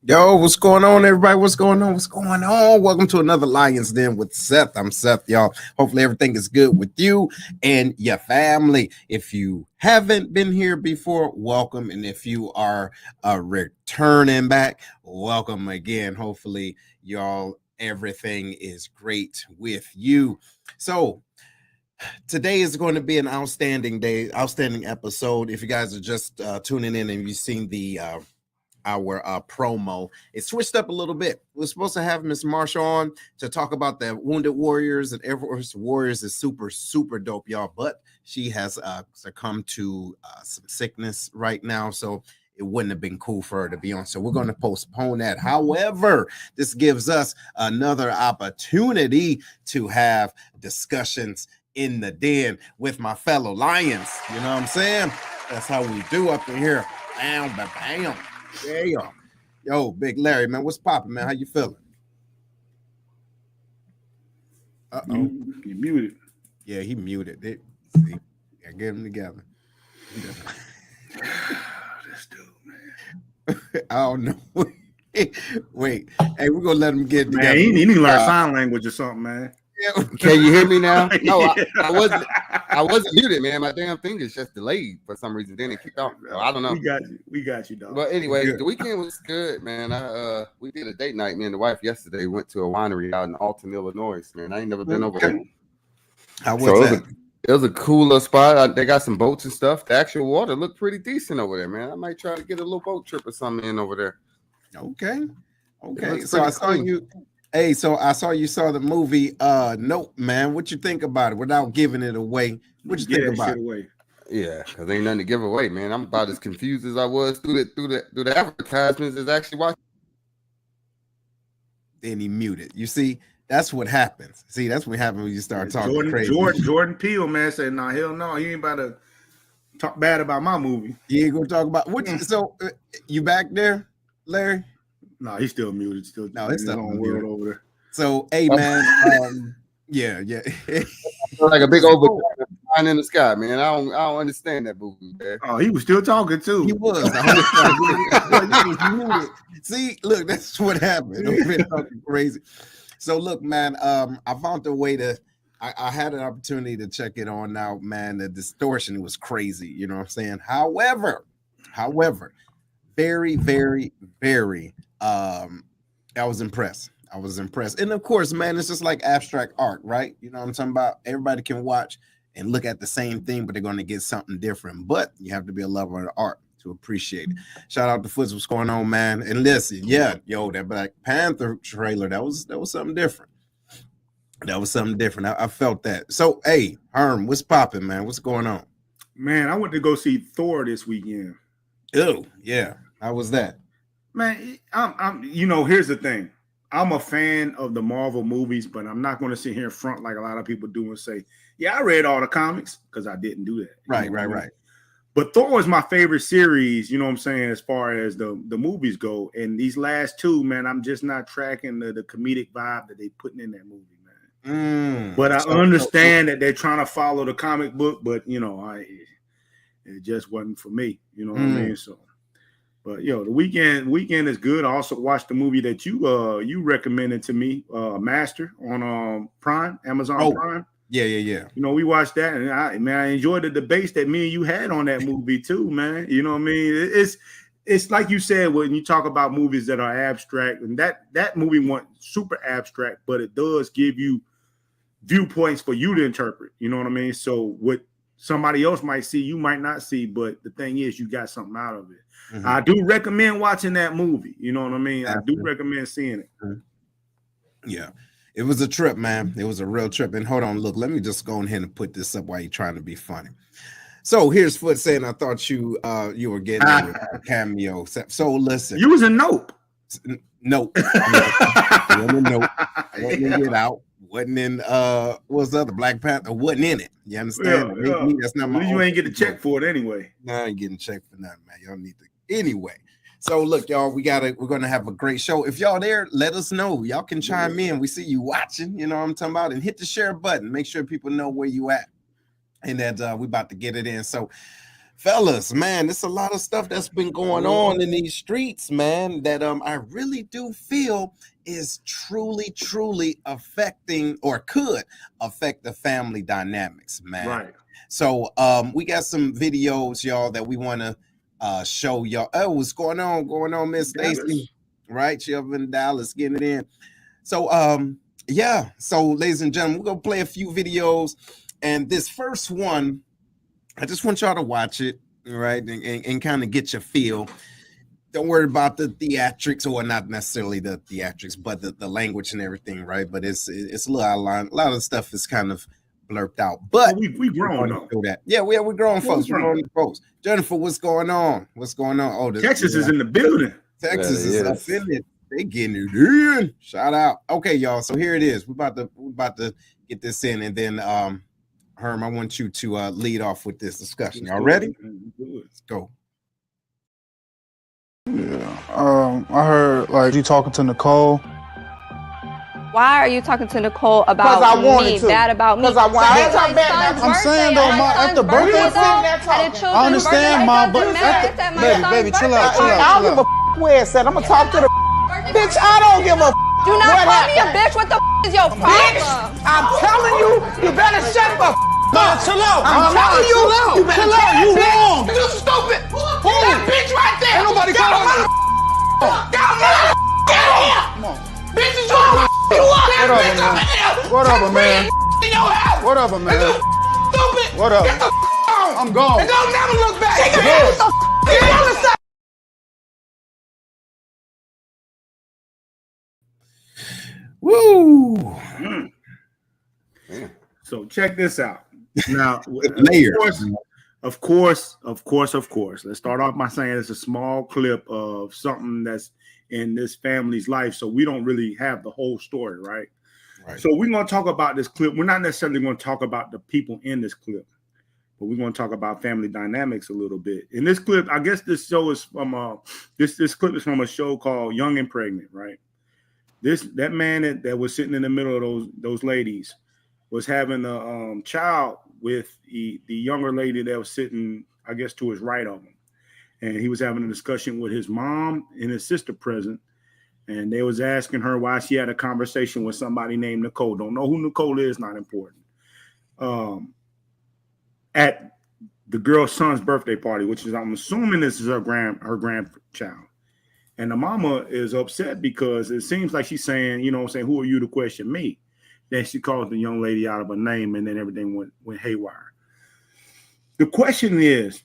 Yo, what's going on, everybody? What's going on? What's going on? Welcome to another Lions Den with Seth. I'm Seth, y'all. Hopefully, everything is good with you and your family. If you haven't been here before, welcome. And if you are returning back, welcome again. Hopefully, y'all, everything is great with you. So, today is going to be an outstanding day, outstanding episode. If you guys are just tuning in and you've seen the our promo, it switched up a little bit. We're supposed to have Miss Marsha on to talk about the Wounded Warriors, and Air Force Warriors is super dope, y'all, but she has succumbed to some sickness right now, so it wouldn't have been cool for her to be on, so we're going to postpone that. However, this gives us another opportunity to have discussions in the den with my fellow Lions. You know what I'm saying? That's how we do up in here. Bam, bam, bam. Yeah, yo, Big Larry, man, what's popping, man? How you feeling? You muted. Yeah, he muted it. See, I get him together. This dude, man. I don't know. Wait, hey, we're gonna let him get together. Man, he need to learn sign language or something, man. Yeah. Can you hear me now? No, Yeah. I wasn't muted, man. My damn thing is just delayed for some reason. Then it kicked off. So I don't know. We got you, dog. But anyway, Good. the weekend was good, man. We did a date night. Me and the wife yesterday went to a winery out in Alton, Illinois. Man, I ain't never been over there. How was So that? it was a cooler spot. They got some boats and stuff. The actual water looked pretty decent over there, man. I might try to get a little boat trip or something in over there. Okay. looks So I pretty saw clean. you. Hey, so I saw you saw the movie Nope, man. What you think about it without giving it away? What you Get think that about shit it? away. Yeah, because ain't nothing to give away, man. I'm about as confused as I was through the advertisements as actually watching. Then he muted. You see, that's what happens. See, that's what happens when you start talking crazy. Jordan Peele, man, said, "Nah, hell no, you ain't about to talk bad about my movie." You ain't gonna talk about what? So you back there, Larry? Nah, he's still muted. Still, No, in it's his not own muted. world over there. So, hey, man, yeah. Like a big old line in the sky, man. I don't understand that movie, man. Oh, he was still talking too. He was. He was muted. See, look, that's what happened. I've been talking crazy. So, look, man, I found a way to. I had an opportunity to check it on now, man. The distortion was crazy. You know what I'm saying? However, very, I was impressed. And of course, man, it's just like abstract art, right? You know what I'm talking about? Everybody can watch and look at the same thing, but they're going to get something different. But you have to be a lover of the art to appreciate it. Shout out to Foots, what's going on, man? And listen, yeah, yo, that Black Panther trailer, that was something different. That was something different. I felt that. So, hey, Herm, what's popping, man? What's going on? Man, I went to go see Thor this weekend. Oh, yeah. How was that? Man, I'm. Here's the thing. I'm a fan of the Marvel movies, but I'm not going to sit here in front like a lot of people do and say, "Yeah, I read all the comics," because I didn't do that. Right. But Thor is my favorite series. You know what I'm saying, as far as the movies go. And these last two, man, I'm just not tracking the comedic vibe that they putting in that movie, man. But I understand that they're trying to follow the comic book, but it just wasn't for me. You know what I mean? So. But the weekend is good. I also watched the movie that you recommended to me, Master, on Prime, Amazon Prime. Yeah. We watched that, and I enjoyed the debates that me and you had on that movie too, man. You know what I mean? It's like you said when you talk about movies that are abstract, and that movie wasn't super abstract, but it does give you viewpoints for you to interpret. You know what I mean? So what somebody else might see, you might not see, but the thing is, you got something out of it. Mm-hmm. I do recommend watching that movie. You know what I mean? Absolutely. I do recommend seeing it. Yeah. It was a trip, man. It was a real trip. And hold on, look, let me just go ahead and put this up while you're trying to be funny. So here's Foot saying, I thought you were getting a cameo. So listen. You was a Nope. Nope. Wasn't in Nope. Wasn't in Get Out. Wasn't in what's the other Black Panther? Wasn't in it. You understand? Yeah. That's not my you ain't get a check for it anyway. No, I ain't getting checked for nothing, man. Y'all need to anyway. So look, y'all, we're gonna have a great show. If y'all there, let us know. Y'all can chime in. We see you watching, you know what I'm talking about, and hit the share button. Make sure people know where you at and that we about to get it in. So fellas, man, it's a lot of stuff that's been going on in these streets, man, that I really do feel is truly affecting or could affect the family dynamics, man. Right. So we got some videos, y'all, that we want to show y'all. Oh, what's going on, Miss Stacy? Right, she up in Dallas getting it in. So yeah, so ladies and gentlemen, we're gonna play a few videos, and this first one, I just want y'all to watch it, right, and kind of get your feel. Don't worry about the theatrics, or not necessarily the theatrics, but the language and everything, right? But it's a little outline. A lot of stuff is kind of blurred out, but we grown though. That. Yeah, we're grown folks. We're grown folks. Jennifer, what's going on? What's going on? Oh, Texas is in the building. Texas is up in it. They getting it in. Shout out. Okay, y'all. So here it is. We're about to get this in, and then Herm, I want you to lead off with this discussion. Y'all ready? Let's go. Yeah. I heard like you talking to Nicole. Why are you talking to Nicole about me? Bad about me? Because I wanted to. I'm saying though, Ma, at the birthday, I understand, Ma, but baby, chill out. I don't give a where it's at. I'm gonna talk to the bitch. I don't give a. Do not call me a bitch. What the is your problem? Bitch, I'm telling you, you better shut the up. Chill out. I'm telling you, you better chill out. You wrong. You stupid. That bitch right there. Ain't nobody calling you. Get here. Come on. Bitches, you up. Whatever, man. Whatever, man. Stupid. Whatever. Get the on. I'm gone. And don't never look back. Good. Get on the side. Woo! So check this out. Now, of course. Let's start off by saying it's a small clip of something that's in this family's life, so we don't really have the whole story, right? So we're going to talk about this clip. We're not necessarily going to talk about the people in this clip, but we're going to talk about family dynamics a little bit. In this clip, I guess this show is from this clip is from a show called Young and Pregnant, right? That man that was sitting in the middle of those ladies was having a child with the younger lady that was sitting, I guess, to his right of him. And he was having a discussion with his mom and his sister present. And they was asking her why she had a conversation with somebody named Nicole. Don't know who Nicole is, not important. At the girl's son's birthday party, which is, I'm assuming this is her grandchild. And the mama is upset because it seems like she's saying, you know what I'm saying, who are you to question me? Then she calls the young lady out of her name, and then everything went haywire. The question is,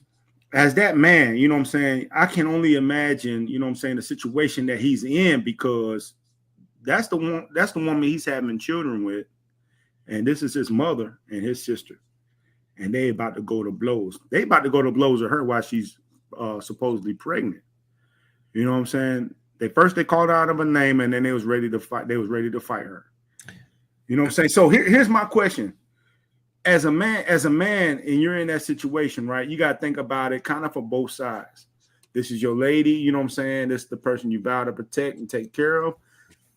as that man, you know what I'm saying, I can only imagine, you know what I'm saying, the situation that he's in, because that's the woman he's having children with, and this is his mother and his sister, and they about to go to blows. They about to go to blows with her while she's supposedly pregnant. You know what I'm saying? They called her out of her name, and then they was ready to fight. They was ready to fight her. You know what I'm saying? So here's my question. As a man, and you're in that situation, right? You got to think about it kind of for both sides. This is your lady, you know what I'm saying? This is the person you vow to protect and take care of.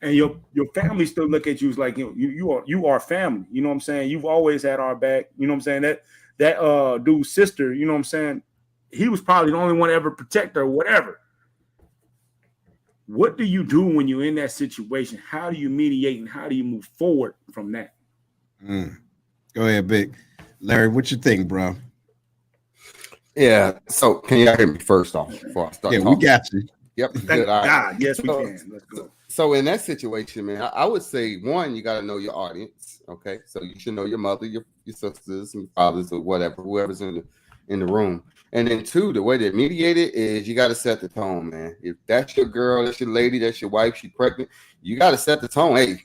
And your family still look at you as like, you are family. You know what I'm saying? You've always had our back. You know what I'm saying? That dude's sister, you know what I'm saying? He was probably the only one to ever protect her or whatever. What do you do when you're in that situation? How do you mediate and how do you move forward from that? Go ahead, Big Larry. What you think, bro? Yeah. So can you hear me first off before I start? Yeah, we got you. Yep. Thank God. Yes, we can. Let's go. So in that situation, man, I would say, one, you got to know your audience. Okay, so you should know your mother, your sisters, and fathers, or whatever, whoever's in the room. And then two, the way to mediate it is you got to set the tone, man. If that's your girl, that's your lady, that's your wife, she's pregnant, you got to set the tone. Hey,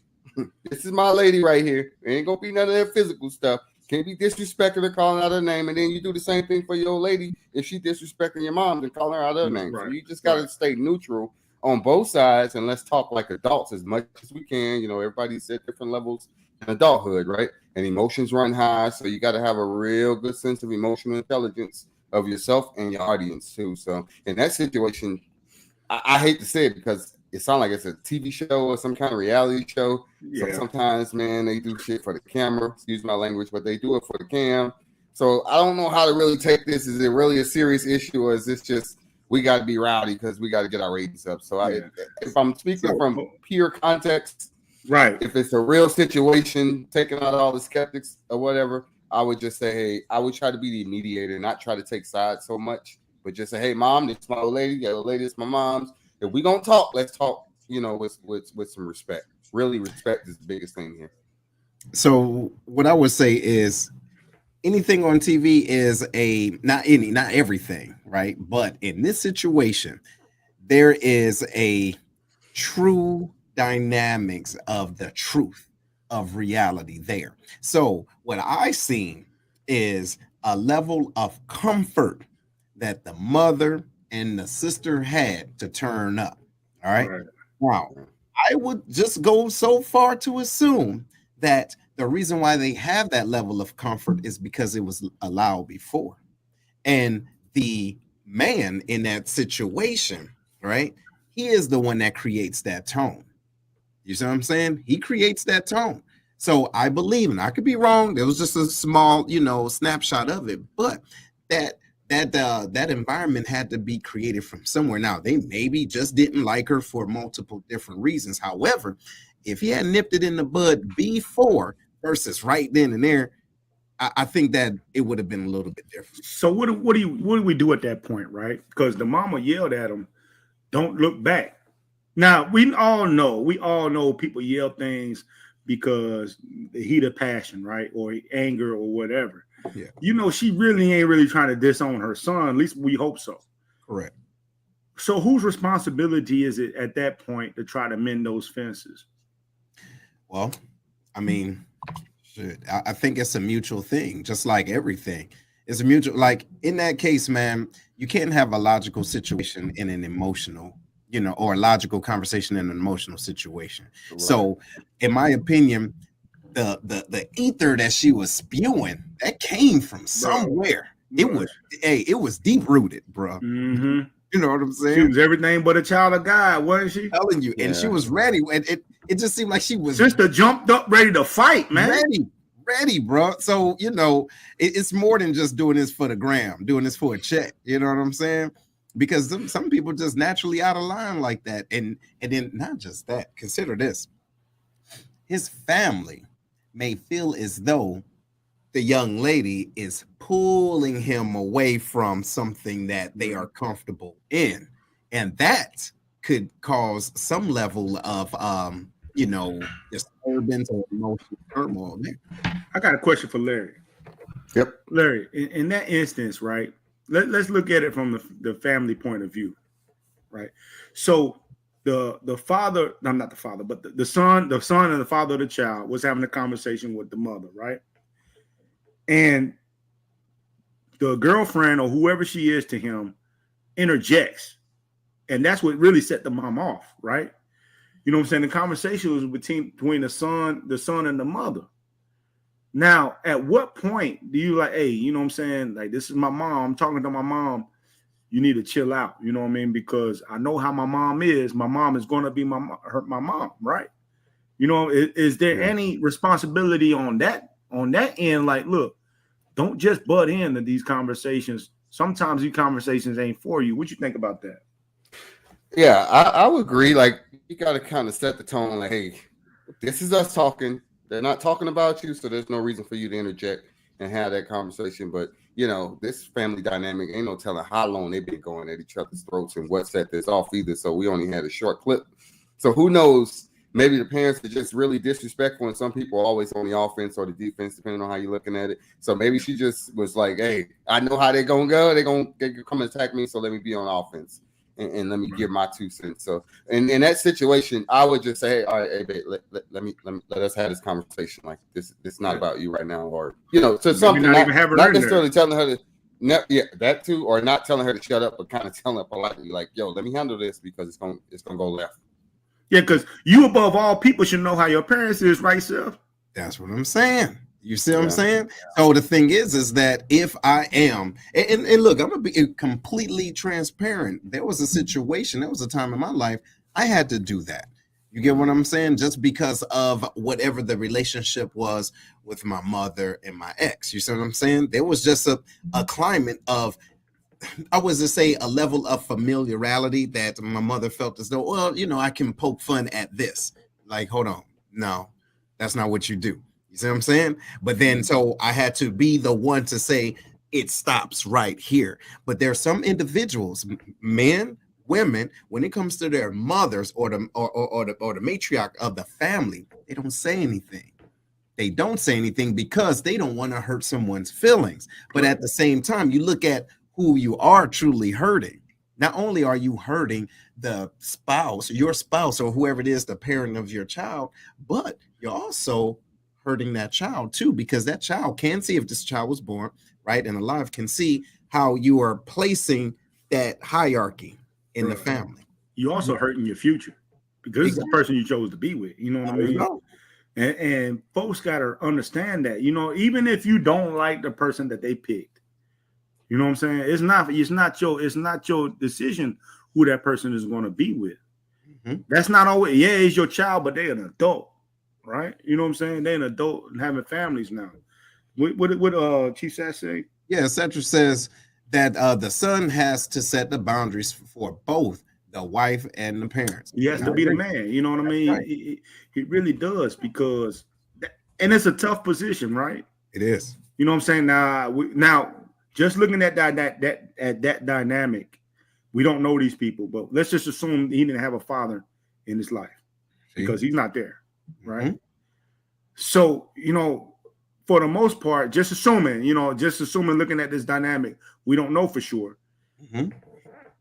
this is my lady right here. It ain't gonna be none of that physical stuff. Can't be disrespecting her, calling out her name, and then you do the same thing for your old lady. If she disrespecting your mom, then calling her out her name. Right. So you just gotta stay neutral on both sides, and let's talk like adults as much as we can. You know, everybody's at different levels in adulthood, right? And emotions run high, so you got to have a real good sense of emotional intelligence of yourself and your audience too. So in that situation, I hate to say it because it sounds like it's a TV show or some kind of reality show. Yeah. So sometimes, man, they do shit for the camera. Excuse my language, but they do it for the cam. So I don't know how to really take this. Is it really a serious issue, or is this just we got to be rowdy because we got to get our ratings up? So if I'm speaking from pure context, right? If it's a real situation, taking out all the skeptics or whatever, I would just say, hey, I would try to be the mediator, not try to take sides so much, but just say, hey, mom, this is my old lady. Yeah, old lady, this is my mom's. If we gonna talk, let's talk. With some respect. Really, respect is the biggest thing here. So what I would say is, anything on TV is not everything, right? But in this situation, there is a true dynamics of the truth of reality there. So what I seen is a level of comfort that the mother and the sister had to turn up. All right. Now, I would just go so far to assume that the reason why they have that level of comfort is because it was allowed before. And the man in that situation, right? He is the one that creates that tone. You see what I'm saying? He creates that tone. So I believe, and I could be wrong, there was just a small, snapshot of it, but that environment had to be created from somewhere. Now, they maybe just didn't like her for multiple different reasons. However, if he had nipped it in the bud before versus right then and there, I think that it would have been a little bit different. So what do we do at that point, right? Because the mama yelled at him, "Don't look back." Now we all know people yell things because the heat of passion, right, or anger or whatever. Yeah. She really ain't trying to disown her son. At least we hope so. Correct. So whose responsibility is it at that point to try to mend those fences? Well, I mean, I think it's a mutual thing, just like everything. It's a mutual, like in that case, man, you can't have a logical situation in an emotional, or a logical conversation in an emotional situation. Right. So in my opinion, the ether that she was spewing, that came from somewhere. Right. It was deep rooted, bro. Mm-hmm. You know what I'm saying? She was everything but a child of God, wasn't she? I'm telling you, and she was ready. And it just seemed like she was sister jumped up, ready to fight, man. Ready, bro. So it's more than just doing this for the gram, doing this for a check. You know what I'm saying? Because some people just naturally out of line like that, and then not just that. Consider this: his family may feel as though the young lady is pulling him away from something that they are comfortable in. And that could cause some level of, disturbance or emotional turmoil there. I got a question for Larry. Yep. Larry, in that instance, right, let's look at it from the family point of view, right? So the father, I'm not the father, but the son and the father of the child was having a conversation with the mother, right? And the girlfriend or whoever she is to him interjects. And that's what really set the mom off, right? You know what I'm saying? The conversation was between the son and the mother. Now, at what point do you like, hey, you know what I'm saying? Like, this is my mom. I'm talking to my mom. You need to chill out. You know what I mean? Because I know how my mom is. My mom is going to be my mom, right? Is there any responsibility on that end? Like, look, don't just butt into these conversations. Sometimes these conversations ain't for you. What you think about that? Yeah, I would agree. Like, you got to kind of set the tone. Like, hey, this is us talking. They're not talking about you, so there's no reason for you to interject and have that conversation. But, this family dynamic, ain't no telling how long they've been going at each other's throats and what set this off either. So we only had a short clip. So who knows? Maybe the parents are just really disrespectful, and some people are always on the offense or the defense, depending on how you're looking at it. So maybe she just was like, hey, I know how they're going to go. They're going to come and attack me, so let me be on offense and let me give my 2 cents. So in that situation, I would just say, hey, all right, hey, babe, let us have this conversation. Like, this is not about you right now. Or, so something, not necessarily telling her to, that too, or not telling her to shut up, but kind of telling her politely, like, yo, let me handle this because it's going to go left. Yeah, because you above all people should know how your parents is, right, Seth? That's what I'm saying. You see what I'm saying? So the thing is that if I am, and look, I'm going to be completely transparent. There was a situation, there was a time in my life I had to do that. You get what I'm saying? Just because of whatever the relationship was with my mother and my ex. You see what I'm saying? There was just a climate of, I was to say, a level of familiarity that my mother felt as though, well, you know, I can poke fun at this. Like, hold on. No, that's not what you do. You see what I'm saying? But then, so I had to be the one to say, it stops right here. But there are some individuals, men, women, when it comes to their mothers or the matriarch of the family, they don't say anything. They don't say anything because they don't want to hurt someone's feelings. But at the same time, you look at who you are truly hurting. Not only are you hurting the spouse, your spouse, or whoever it is, the parent of your child, but you're also hurting that child too, because that child can see, if this child was born, right, and alive, can see how you are placing that hierarchy in the family. You also hurting your future because it's the person you chose to be with. You know what I mean? And folks got to understand that, you know, even if you don't like the person that they picked, you know what I'm saying? It's not your decision who that person is going to be with. Mm-hmm. That's not always, it's your child, but they're an adult, right? You know what I'm saying? They're an adult and having families now. What Chief Sash say? Yeah, Cedric says that the son has to set the boundaries for both the wife and the parents. He has to be the man. You know what I mean? Right. He really does, because, and it's a tough position, right? It is. You know what I'm saying? Now, just looking at that dynamic, we don't know these people, but let's just assume he didn't have a father in his life because he's not there, right? Mm-hmm. So, you know, for the most part, just assuming looking at this dynamic, we don't know for sure. Mm-hmm.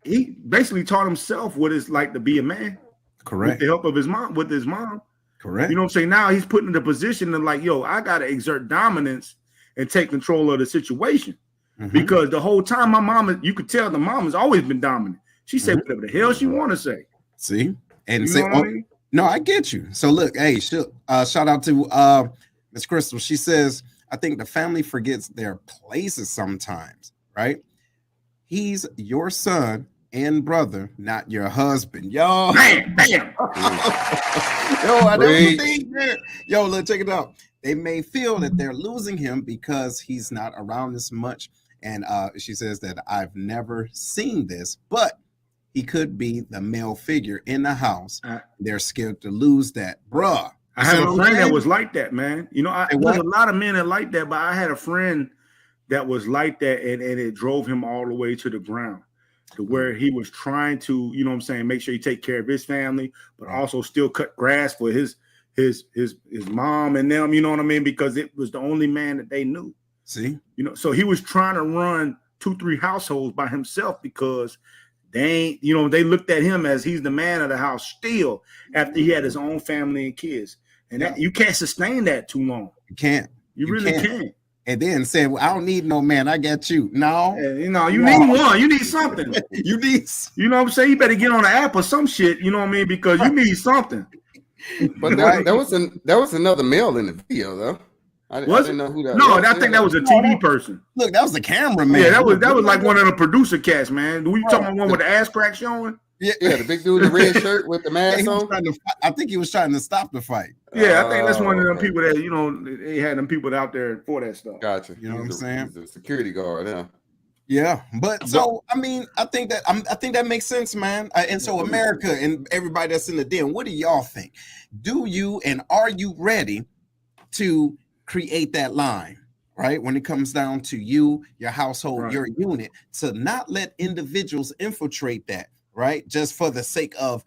He basically taught himself what it's like to be a man. Correct. With the help of his mom. Correct. You know what I'm saying? Now he's put in the position of like, yo, I got to exert dominance and take control of the situation. Mm-hmm. Because the whole time you could tell the mom has always been dominant. She said whatever the hell she want to say. See? And say, I mean? No, I get you. So look, hey, shout out to Miss Crystal. She says, I think the family forgets their places sometimes, right? He's your son and brother, not your husband. Yo, bam. I don't think that. Yo, let's check it out. They may feel that they're losing him because he's not around as much. And she says that I've never seen this, but he could be the male figure in the house. They're scared to lose that. Bruh. I had a friend that was like that, man. You know, there's a lot of men that like that, but I had a friend that was like that, and it drove him all the way to the ground, to where he was trying to, you know what I'm saying, make sure he take care of his family, but also still cut grass for his mom and them, you know what I mean? Because it was the only man that they knew. See? You know, so he was trying to run 2-3 households by himself because they looked at him as he's the man of the house still after he had his own family and kids. And that, you can't sustain that too long. You can't. You really can't. And then say, well, I don't need no man. I got you. No. You need one. You need something. You know what I'm saying? You better get on the app or some shit. You know what I mean? Because you need something. But there was another male in the video, though. I didn't know who that was. I think that was a TV person. Look, that was the cameraman. Yeah, that was like one of the producer cats, man. We talking about one with the ass crack showing? Yeah, the big dude in the red shirt with the mask on. I think he was trying to stop the fight. Yeah, I think that's one of them people that, you know, they had them people out there for that stuff. Gotcha. You know what I'm saying? He's a security guard, yeah. Yeah, but so I mean, I think that makes sense, man. And so America and everybody that's in the den, what do y'all think? Do you and are you ready to create that line, right? When it comes down to you, your household, your unit, to not let individuals infiltrate that, right? Just for the sake of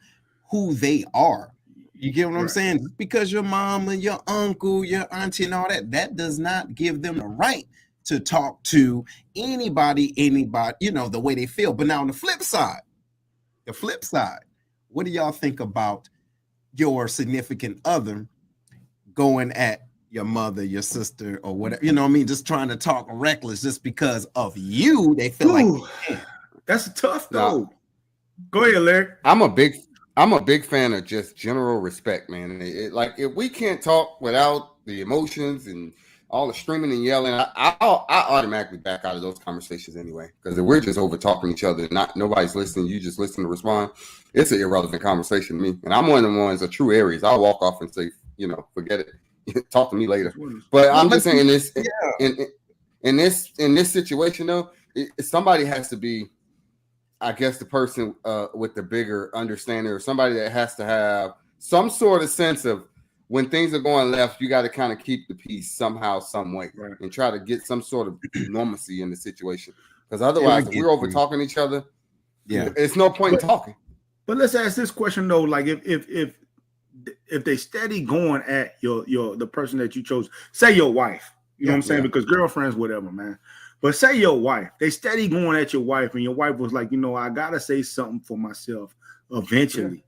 who they are. You get what I'm saying? Because your mom and your uncle, your auntie and all that does not give them the right to talk to anybody, you know, the way they feel. But now on the flip side, what do y'all think about your significant other going at your mother, your sister, or whatever, you know what I mean? Just trying to talk reckless just because of you. They feel like that's tough though. Go ahead, Larry. I'm a big fan of just general respect, man. Like if we can't talk without the emotions and all the screaming and yelling, I automatically back out of those conversations anyway. Because if we're just over talking each other, nobody's listening, you just listen to respond, it's an irrelevant conversation to me. And I'm one of the ones, a true Aries. I'll walk off and say, forget it. Talk to me later. But I'm just saying in this situation though, somebody has to be, I guess, the person with the bigger understanding, or somebody that has to have some sort of sense of when things are going left, you got to kind of keep the peace somehow, some way, and try to get some sort of normalcy in the situation. Because otherwise, if we're over talking each other, it's no point in talking. But let's ask this question though: like, if they steady going at the person that you chose, say your wife, you know what I'm saying? Because girlfriends, whatever, man. But say your wife, they steady going at your wife, and your wife was like, I gotta say something for myself eventually.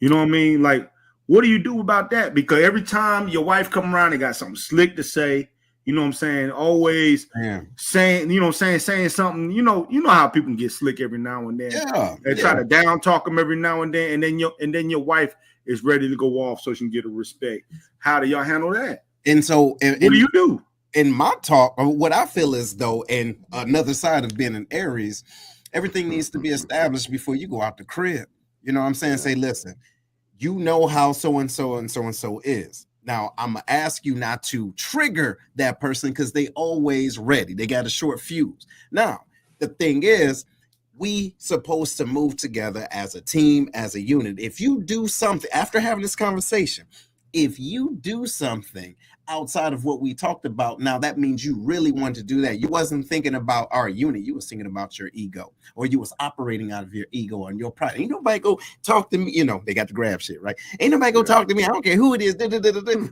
You know what I mean? Like, what do you do about that? Because every time your wife come around, they got something slick to say. You know what I'm saying? Always saying, saying something. You know how people can get slick every now and then. Yeah, they try to down talk them every now and then, and then your wife is ready to go off so she can get a respect. How do y'all handle that? And so, what do you do? In my talk, what I feel is though, and another side of being an Aries, everything needs to be established before you go out the crib. You know what I'm saying? Say, listen, you know how so-and-so and so-and-so is. Now, I'm going to ask you not to trigger that person because they always ready. They got a short fuse. Now, the thing is, we supposed to move together as a team, as a unit. If you do something, after having this conversation, if you do something outside of what we talked about, now that means you really want to do that. You wasn't thinking about our unit. You was thinking about your ego, or you was operating out of your ego and your pride. Ain't nobody go talk to me. They got the grab shit, right? Ain't nobody go talk to me. I don't care who it is.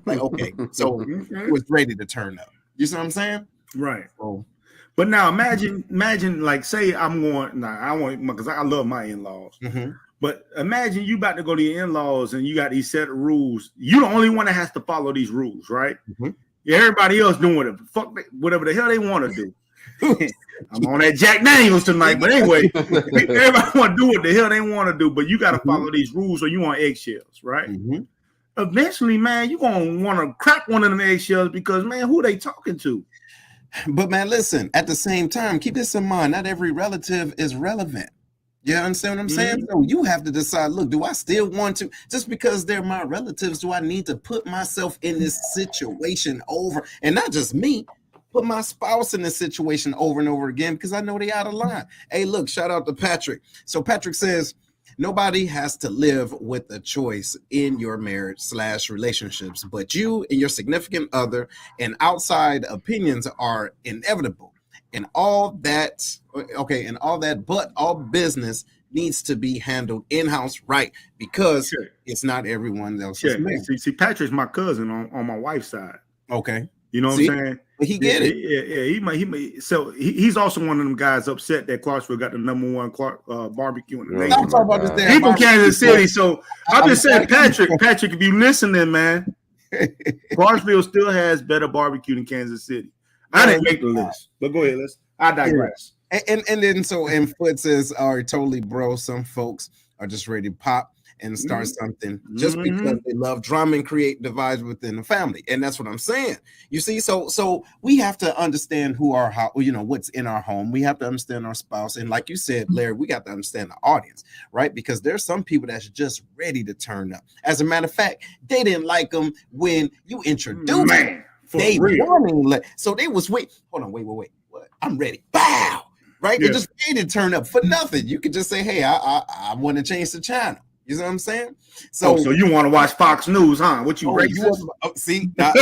Like, okay, so it was ready to turn up. You see what I'm saying? Right. So, but now imagine, like, say I'm going. Nah, I want because I love my in-laws. Mm-hmm. But imagine you about to go to your in-laws and you got these set of rules. You the only one that has to follow these rules, right? Mm-hmm. Everybody else doing whatever the hell they want to do. I'm on that Jack Daniels tonight, but anyway, everybody want to do what the hell they want to do, but you got to follow these rules or you on eggshells, right? Mm-hmm. Eventually, man, you're going to want to crack one of them eggshells because, man, who they talking to? But, man, listen, at the same time, keep this in mind. Not every relative is relevant. You understand what I'm saying? So you have to decide, look, do I still want to, just because they're my relatives, do I need to put myself in this situation over, and not just me, put my spouse in this situation over and over again because I know they out of line. Hey, look, shout out to Patrick. So Patrick says, nobody has to live with a choice in your marriage / relationships, but you and your significant other, and outside opinions are inevitable. And all that, but all business needs to be handled in-house, right? Because it's not everyone else's man. See, Patrick's my cousin on my wife's side. Okay. You know what I'm saying? He get it. Yeah, so he's also one of them guys upset that Clarksville got the #1 barbecue in the nation. I'm talking about this damn He from Kansas City, so I'm just saying, Patrick, if you listening, man, Clarksville still has better barbecue than Kansas City. I didn't make the list, but go ahead. I digress. And then Foot says, totally, bro. Some folks are just ready to pop and start something just because they love drama and create divides within the family. And that's what I'm saying. You see, so we have to understand what's in our home. We have to understand our spouse. And like you said, Larry, we got to understand the audience, right? Because there's some people that's just ready to turn up. As a matter of fact, they didn't like them when you introduced them. They wanting, so they was wait. What? I'm ready. Bow. Right? They just waited to turn up for nothing. You could just say, hey, I want to change the channel. You know what I'm saying? So you want to watch Fox News, huh? What you racist? See? What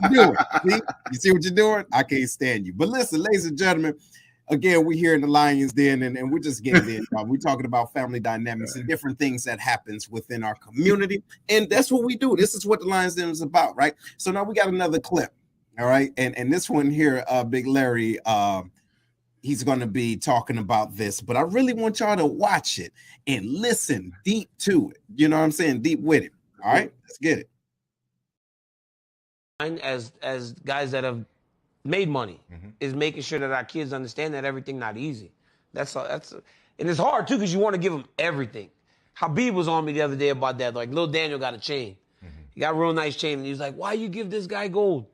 you doing? See? You see what you're doing? I can't stand you. But listen, ladies and gentlemen, again, we're here in the Lions Den, and we're just getting in. We're talking about family dynamics and different things that happens within our community, and that's what we do. This is what the Lions Den is about, right? So now we got another clip, all right? And this one here, Big Larry, he's going to be talking about this, but I really want y'all to watch it and listen deep to it. You know what I'm saying? Deep with it. All right, let's get it. As guys that have made money is making sure that our kids understand that everything not easy. And it's hard too because you want to give them everything. Habib was on me the other day about that. Like, Lil Daniel got a chain. He got a real nice chain, and he was like, "Why you give this guy gold?"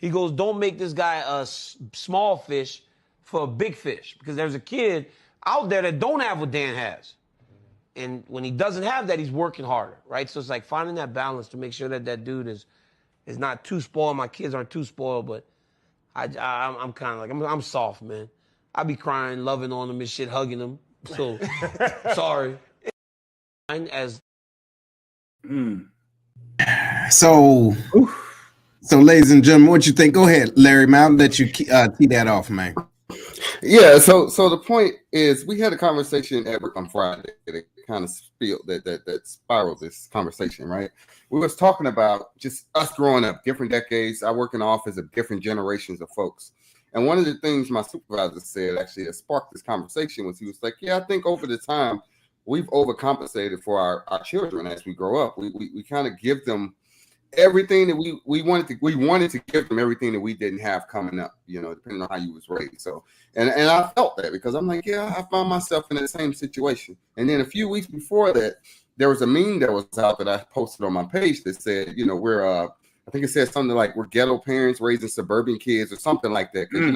He goes, don't make this guy a small fish for a big fish, because there's a kid out there that don't have what Dan has. And when he doesn't have that, he's working harder, right? So it's like finding that balance to make sure that that dude is not too spoiled. My kids aren't too spoiled, but I'm kind of like, I'm soft, man. I be crying, loving on them and shit, hugging them. So, sorry. As So, ladies and gentlemen, what you think? Go ahead, Larry. Man, I'll let you tee that off, man. Yeah. So the point is, we had a conversation at work on Friday that kind of that spiraled this conversation, right? We was talking about just us growing up, different decades. I work in the office of different generations of folks. And one of the things my supervisor said actually that sparked this conversation was, he was like, yeah, I think over the time we've overcompensated for our children as we grow up. We kind of give them everything that we wanted to give them everything that we didn't have coming up, depending on how you was raised. So, and I felt that, because I'm like, yeah, I found myself in the same situation. And then a few weeks before that, there was a meme that was out that I posted on my page that said, we're I think it said something like, we're ghetto parents raising suburban kids or something like that. Because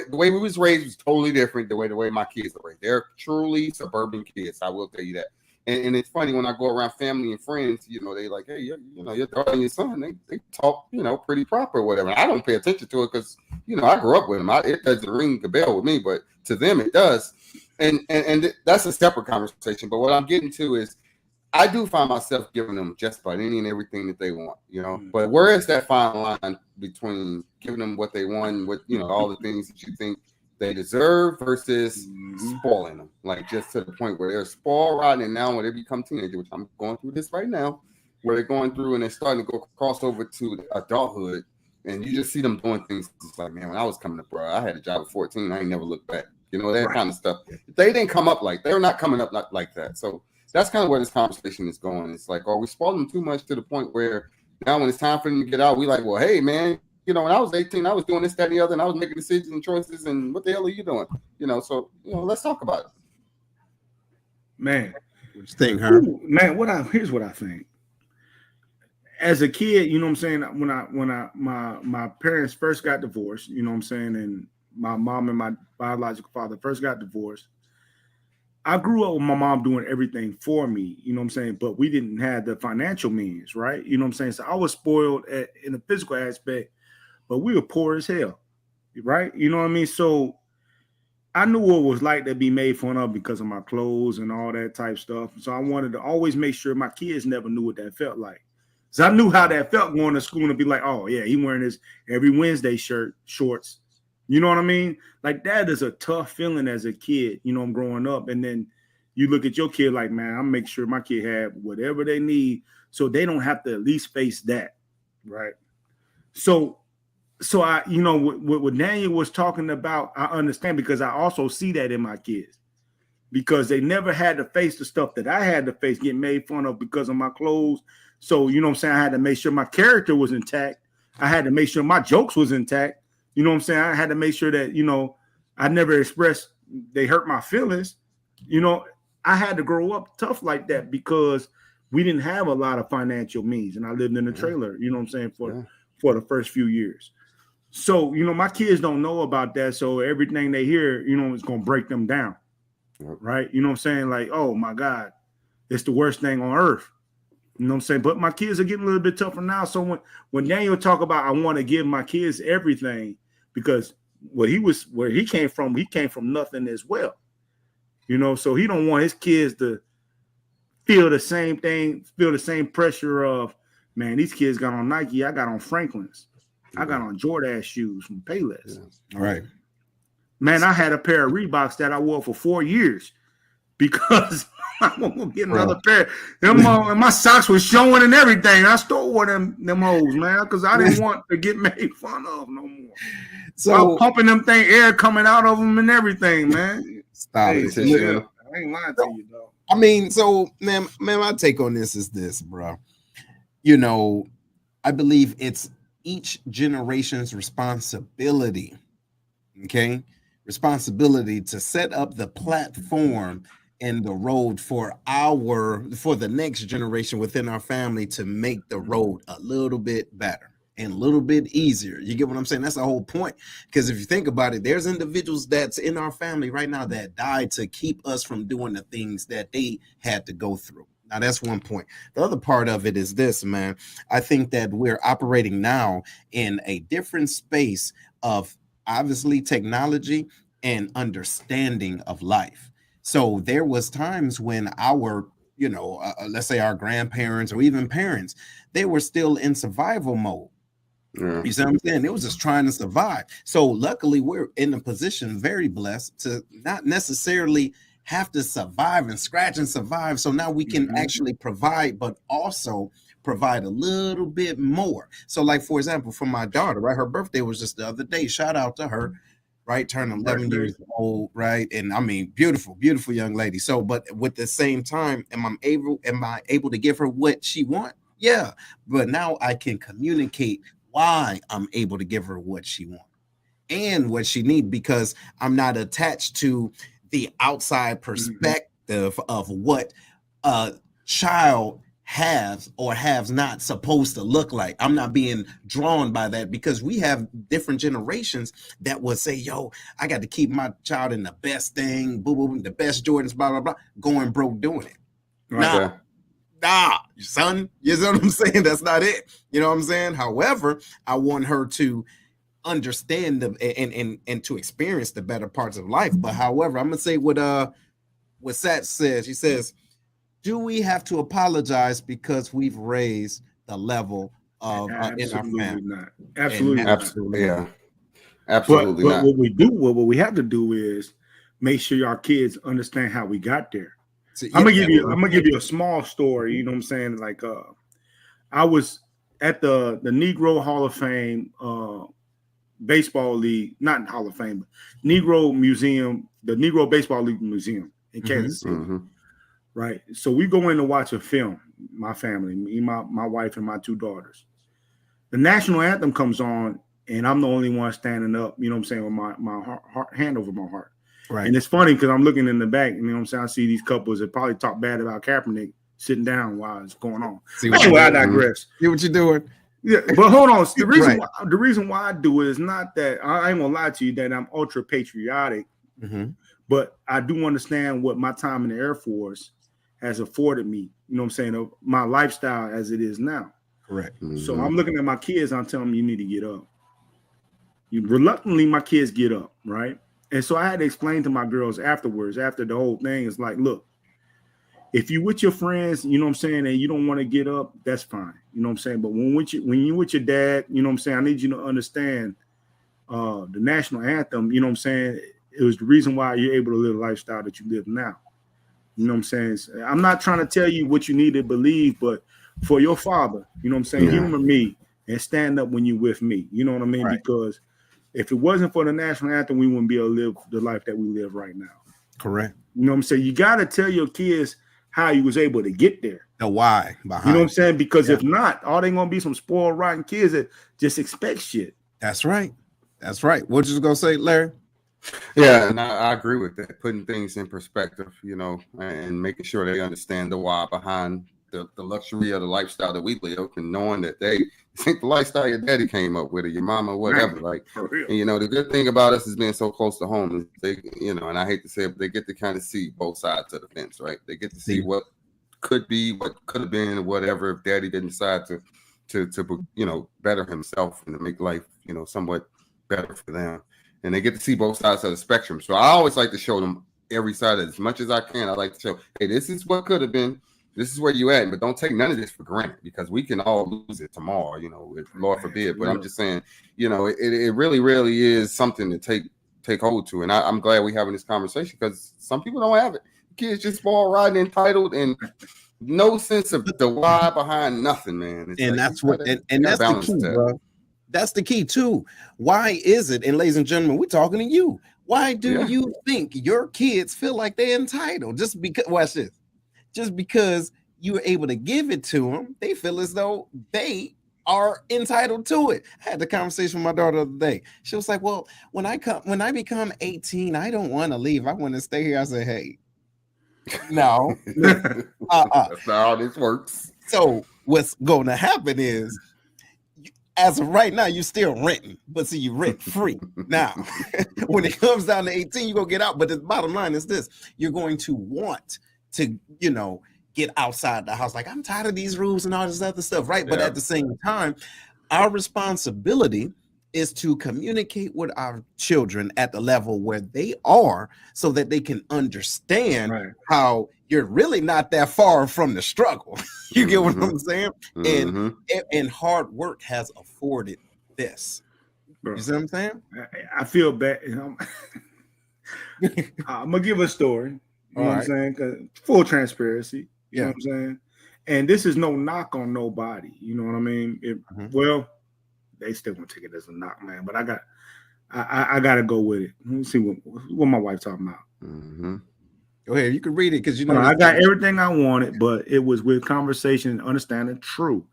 the way we was raised was totally different the way my kids are raised. They're truly suburban kids. I will tell you that. And it's funny when I go around family and friends, they like, hey, your daughter and your son, they talk, pretty proper or whatever. And I don't pay attention to it because, I grew up with them. It doesn't ring the bell with me, but to them it does. And that's a separate conversation. But what I'm getting to is, I do find myself giving them just about any and everything that they want, But where is that fine line between giving them what they want, what all the things that you think they deserve versus spoiling them, like just to the point where they're spoiled rotten, and now when they become teenagers, which I'm going through this right now, where they're going through and they're starting to go cross over to adulthood, and you just see them doing things. It's like, man, when I was coming up, bro, I had a job at 14, I ain't never looked back, that kind of stuff. They didn't come up they're not coming up like that. So that's kind of where this conversation is going. It's like, are we spoiling them too much to the point where now when it's time for them to get out, we like, well, hey, man, when I was 18, I was doing this, that, and the other, and I was making decisions and choices, and what the hell are you doing? So, let's talk about it. Man. What you think, huh? Man, here's what I think. As a kid, you know what I'm saying, when my parents first got divorced, you know what I'm saying, and my mom and my biological father first got divorced, I grew up with my mom doing everything for me, you know what I'm saying, but we didn't have the financial means, right? You know what I'm saying? So I was spoiled in the physical aspect, but we were poor as hell, right? You know what I mean? So I knew what it was like to be made fun of because of my clothes and all that type stuff. So I wanted to always make sure my kids never knew what that felt like. So I knew how that felt going to school and be like, oh, yeah, he wearing his every Wednesday shorts. You know what I mean? Like, that is a tough feeling as a kid, I'm growing up. And then you look at your kid like, man, I'm making sure my kid have whatever they need so they don't have to at least face that, right? So I, what Daniel was talking about, I understand, because I also see that in my kids, because they never had to face the stuff that I had to face, getting made fun of because of my clothes. So, you know what I'm saying? I had to make sure my character was intact. I had to make sure my jokes was intact. You know what I'm saying? I had to make sure that, I never expressed they hurt my feelings. I had to grow up tough like that because we didn't have a lot of financial means. And I lived in a trailer, you know what I'm saying, for the first few years. So, my kids don't know about that. So everything they hear, is going to break them down. Right? You know what I'm saying? Like, oh, my God, it's the worst thing on earth. You know what I'm saying? But my kids are getting a little bit tougher now. So when Daniel talk about, I want to give my kids everything, because where he came from nothing as well. So he don't want his kids to feel the same thing, feel the same pressure of, man, these kids got on Nike, I got on Franklin's. I got on Jordache shoes from Payless. All right. Man, I had a pair of Reeboks that I wore for 4 years because I want to get another pair. And my socks was showing and everything. I still wore them hoes, man, because I didn't want to get made fun of no more. So I was pumping them thing, air coming out of them and everything, man. Stop it. Yeah. I ain't lying to you, though. I mean, so, man, my take on this is this, bro. I believe it's each generation's responsibility, okay? Responsibility to set up the platform and the road for the next generation within our family to make the road a little bit better. and a little bit easier. You get what I'm saying? That's the whole point. Because if you think about it, there's individuals that's in our family right now that died to keep us from doing the things that they had to go through. Now, that's one point. The other part of it is this, man. I think that we're operating now in a different space of obviously technology and understanding of life. So there was times when our, let's say our grandparents or even parents, they were still in survival mode. Yeah. You see what I'm saying? It was just trying to survive. So luckily, we're in a position very blessed to not necessarily have to survive and scratch and survive. So now we can actually provide, but also provide a little bit more. So like, for example, for my daughter, right? Her birthday was just the other day. Shout out to her, right? Turned 11 years old, right? And I mean, beautiful, beautiful young lady. So, but with the same time, am I able to give her what she wants? Yeah. But now I can communicate why I'm able to give her what she wants and what she needs, because I'm not attached to the outside perspective of what a child has or has not supposed to look like. I'm not being drawn by that, because we have different generations that will say, yo, I got to keep my child in the best thing, boo boo, the best Jordans, blah, blah, blah, going broke doing it. Right. Nah, son, you know what I'm saying? That's not it. You know what I'm saying? However, I want her to understand and to experience the better parts of life. But however, I'm gonna say what Sat says. He says, do we have to apologize because we've raised the level of in our family? Not. Absolutely not. Absolutely, yeah. Absolutely but not. What we have to do is make sure our kids understand how we got there. So, I'm gonna give you a small story. You know what I'm saying? Like I was at the Negro Hall of Fame baseball league, not Hall of Fame, but Negro Museum, the Negro Baseball League Museum in Kansas City. Right. So we go in to watch a film, my family, me, my wife, and my two daughters. The national anthem comes on, and I'm the only one standing up, you know what I'm saying, with my hand over my heart. Right. And it's funny because I'm looking in the back, you know what I'm saying? I see these couples that probably talk bad about Kaepernick sitting down while it's going on. Anyway, I digress. See what you're doing? Yeah, but hold on. The reason why I do it is not that I ain't gonna lie to you that I'm ultra patriotic, but I do understand what my time in the Air Force has afforded me. You know what I'm saying? Of my lifestyle as it is now. Correct. So I'm looking at my kids. I'm telling them you need to get up. Reluctantly, my kids get up, right? And so I had to explain to my girls afterwards, after the whole thing, it's like, look, if you with your friends, you know what I'm saying, and you don't want to get up, that's fine. You know what I'm saying? But when you with your dad, you know what I'm saying, I need you to understand the national anthem, you know what I'm saying, it was the reason why you're able to live the lifestyle that you live now. You know what I'm saying? I'm not trying to tell you what you need to believe, but for your father, you know what I'm saying, humor me and stand up when you're with me. You know what I mean? Right. Because if it wasn't for the national anthem, we wouldn't be able to live the life that we live right now. Correct. You know what I'm saying? You got to tell your kids how you was able to get there. The why behind. You know what I'm saying? Because if not, all they gonna be some spoiled, rotten kids that just expect shit. That's right. That's right. What you gonna say, Larry? Yeah, and I agree with that. Putting things in perspective, you know, and making sure they understand the why behind the luxury of the lifestyle that we live, and knowing that they think the lifestyle your daddy came up with, or your mama, or whatever. Like, and, you know, the good thing about us is being so close to home is they, you know, and I hate to say it, but they get to kind of see both sides of the fence, right? They get to see what could be, what could have been, or whatever, if daddy didn't decide to you know, better himself and to make life, you know, somewhat better for them. And they get to see both sides of the spectrum. So I always like to show them every side as much as I can. I like to show, hey, this is what could have been. This is where you at, but don't take none of this for granted, because we can all lose it tomorrow, you know, Lord forbid. But I'm just saying, you know, it really, really is something to take hold to. And I'm glad we're having this conversation, because some people don't have it. Kids just fall riding entitled and no sense of the why behind nothing, man. It's and like, that's what, and that's the key, bro. That's the key too. Why is it? And ladies and gentlemen, we're talking to you. Why do you think your kids feel like they're entitled? Just because, watch this. Just because you were able to give it to them, they feel as though they are entitled to it. I had the conversation with my daughter the other day. She was like, well, when I become 18, I don't want to leave. I want to stay here. I said, hey, no. That's not how this works. So what's going to happen is as of right now, you're still renting, but see, you rent free. Now, when it comes down to 18, you're going to get out. But the bottom line is this: you're going to want to, get outside the house. Like, I'm tired of these rules and all this other stuff, right? But at the same time, our responsibility is to communicate with our children at the level where they are so that they can understand how you're really not that far from the struggle. You get what I'm saying? And hard work has afforded this. Bro, you see what I'm saying? I feel bad. I'm going to give a story. You know what I'm saying? 'Cause full transparency. You know what I'm saying? And this is no knock on nobody. You know what I mean? Well, they still gonna take it as a knock, man. But I gotta go with it. Let's see what my wife talking about. Go ahead, you can read it because I got everything I wanted, but it was with conversation and understanding. True.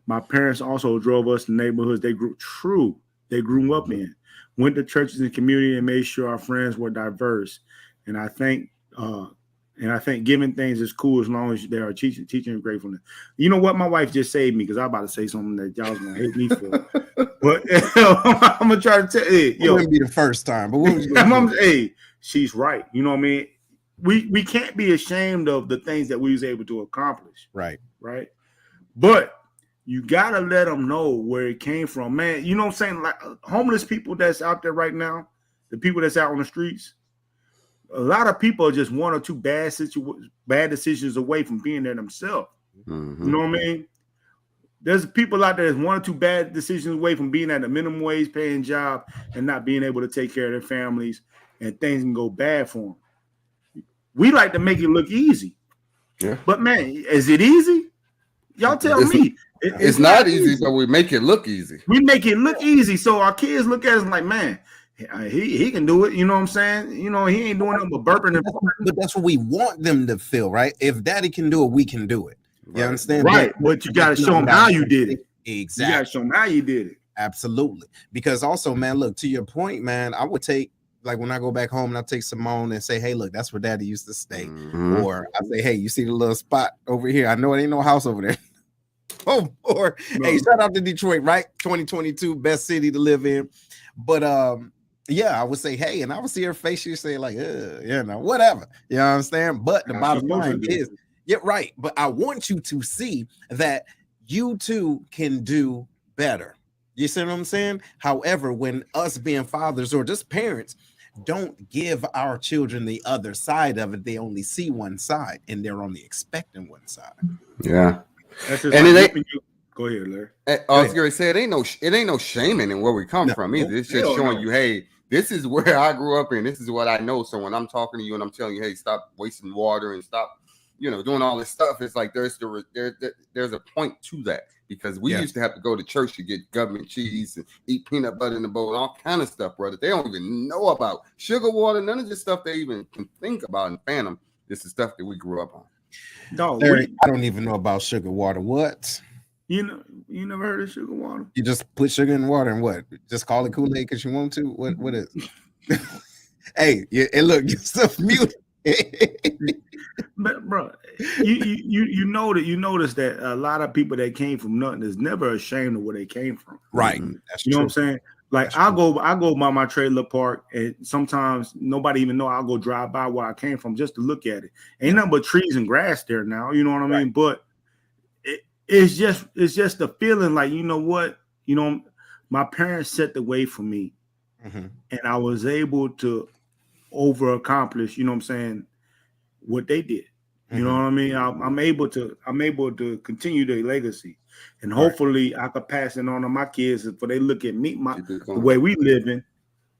My parents also drove us to neighborhoods they grew up in, went to churches and community, and made sure our friends were diverse. And I think giving things is cool as long as they are teaching gratefulness. You know what? My wife just saved me because I'm about to say something that y'all was gonna hate me for. But I'm gonna try to tell you. It wouldn't be the first time, but she's right. You know what I mean? We can't be ashamed of the things that we was able to accomplish. Right. But you gotta let them know where it came from, man. You know what I'm saying? Like homeless people that's out there right now, the people that's out on the streets. A lot of people are just one or two bad decisions away from being there themselves. You know what I mean? There's people out there that's one or two bad decisions away from being at a minimum wage paying job and not being able to take care of their families, and things can go bad for them. We like to make it look easy. Yeah. But man, is it easy? Y'all tell me. It's not easy, but we make it look easy. We make it look easy. So our kids look at us like, man, he can do it. You know what I'm saying? You know, he ain't doing nothing but burping. But that's what we want them to feel, right? If daddy can do it, we can do it. You understand? Right. But you got to show them how you did it. Exactly. You got to show them how you did it. Absolutely. Because also, man, look, to your point, man, I would take, like when I go back home and I take Simone and say, hey, look, that's where daddy used to stay. Or I say, hey, you see the little spot over here? I know it ain't no house over there. Or hey, shout out to Detroit, right? 2022, best city to live in. But yeah, I would say, hey, and I would see her face. She'd say, like, whatever. You know what I'm saying? But the bottom line is, yeah, right. But I want you to see that you too can do better. You see what I'm saying? However, when us being fathers or just parents don't give our children the other side of it, they only see one side and they're only expecting one side. Yeah. That's just and like go ahead, Larry. I was going to say it ain't no shaming in where we come from either. It's just showing you, hey, this is where I grew up and this is what I know. So when I'm talking to you and I'm telling you, hey, stop wasting water and stop, doing all this stuff, it's like there's a point to that, because we used to have to go to church to get government cheese and eat peanut butter in the bowl, all kind of stuff, brother. They don't even know about sugar water, none of this stuff they even can think about in Phantom. This is stuff that we grew up on. No, I don't even know about sugar water. What? You never heard of sugar water? You just put sugar in water and what? Just call it Kool-Aid because you want to? What is it? Hey, and look, you're stuff mute. But bro, you notice that a lot of people that came from nothing is never ashamed of where they came from. Right. That's know what I'm saying? Like I go by my trailer park, and sometimes nobody even know. I'll go drive by where I came from just to look at it. Ain't nothing but trees and grass there now. You know what I mean? But it's just the feeling like, you know what? My parents set the way for me, and I was able to over accomplish. You know what I'm saying? What they did. You know what I mean? I'm able to continue their legacy, and hopefully I could pass it on to my kids for they look at me the way we live in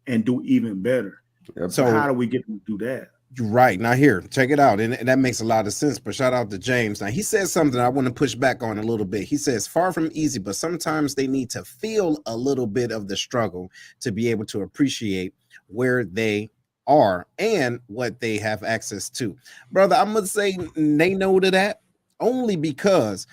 and do even better. Yep. So how do we get them to do that? Right. Now here, check it out. And that makes a lot of sense. But shout out to James. Now he says something I want to push back on a little bit. He says, far from easy, but sometimes they need to feel a little bit of the struggle to be able to appreciate where they are and what they have access to. Brother, I'm gonna say they know to that only because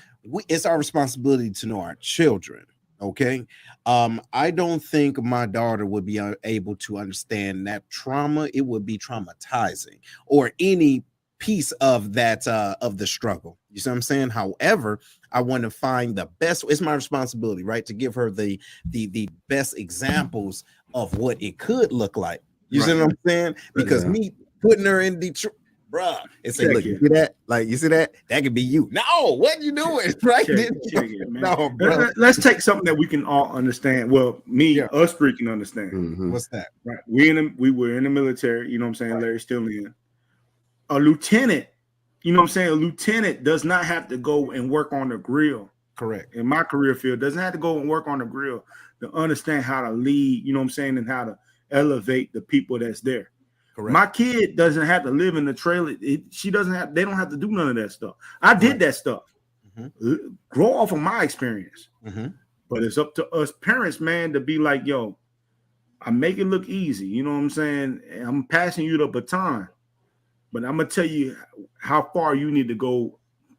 it's our responsibility to know our children. Okay. I don't think my daughter would be able to understand that trauma. It would be traumatizing, or any piece of that of the struggle. You see what I'm saying? However, I want to find the best. It's my responsibility, right, to give her the best examples of what it could look like. You see what I'm saying? Because me putting her in Detroit, bruh, it's like, look, you see that? Like, you see that? That could be you. No, what you doing? Right? No, bro. Let's take something that we can all understand. Well, us three can understand. Mm-hmm. What's that? Right. We were in the military, you know what I'm saying? Larry's still in. A lieutenant, you know what I'm saying? A lieutenant does not have to go and work on the grill. Correct. In my career field, doesn't have to go and work on the grill to understand how to lead, you know what I'm saying, and how to elevate the people that's there. Correct. My kid doesn't have to live in the trailer. They don't have to do none of that stuff. I did that stuff. Mm-hmm. Grow off of my experience. Mm-hmm. But it's up to us parents, man, to be like, yo, I make it look easy. You know what I'm saying? I'm passing you the baton. But I'm going to tell you how far you need to go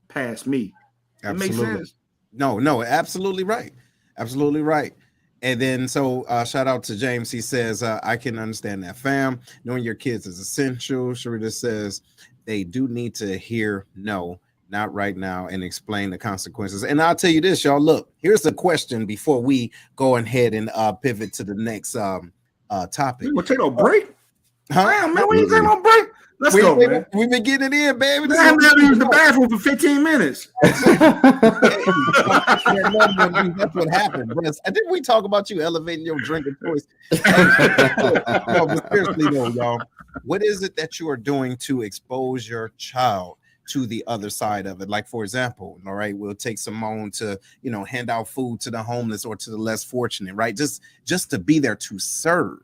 past me. Absolutely. That makes sense? No, absolutely right. Absolutely right. And then, so shout out to James. He says, I can understand that, fam. Knowing your kids is essential. Sharita says they do need to hear no, not right now, and explain the consequences. And I'll tell you this, y'all. Look, here's a question before we go ahead and pivot to the next topic. We'll take a break. Huh? Damn, man, we ain't taking no break. Let's go, man. We've been getting it in, baby. I haven't ever used the bathroom for 15 minutes. That's what happened, bro. Didn't we talk about you elevating your drinking choice? No, but seriously though, y'all, what is it that you are doing to expose your child to the other side of it? Like, for example, all right, we'll take Simone to, hand out food to the homeless or to the less fortunate, right? Just to be there to serve.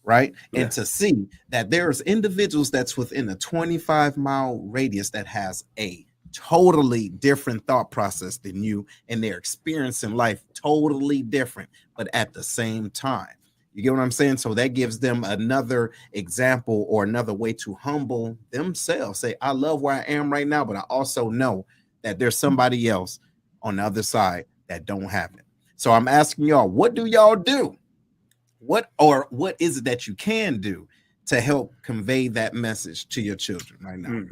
Right. Yeah. And to see that there's individuals that's within a 25-mile radius that has a totally different thought process than you, and they're experiencing life totally different, but at the same time. You get what I'm saying? So that gives them another example or another way to humble themselves. Say, I love where I am right now, but I also know that there's somebody else on the other side that don't have it. So I'm asking y'all, what do y'all do? What is it that you can do to help convey that message to your children right now?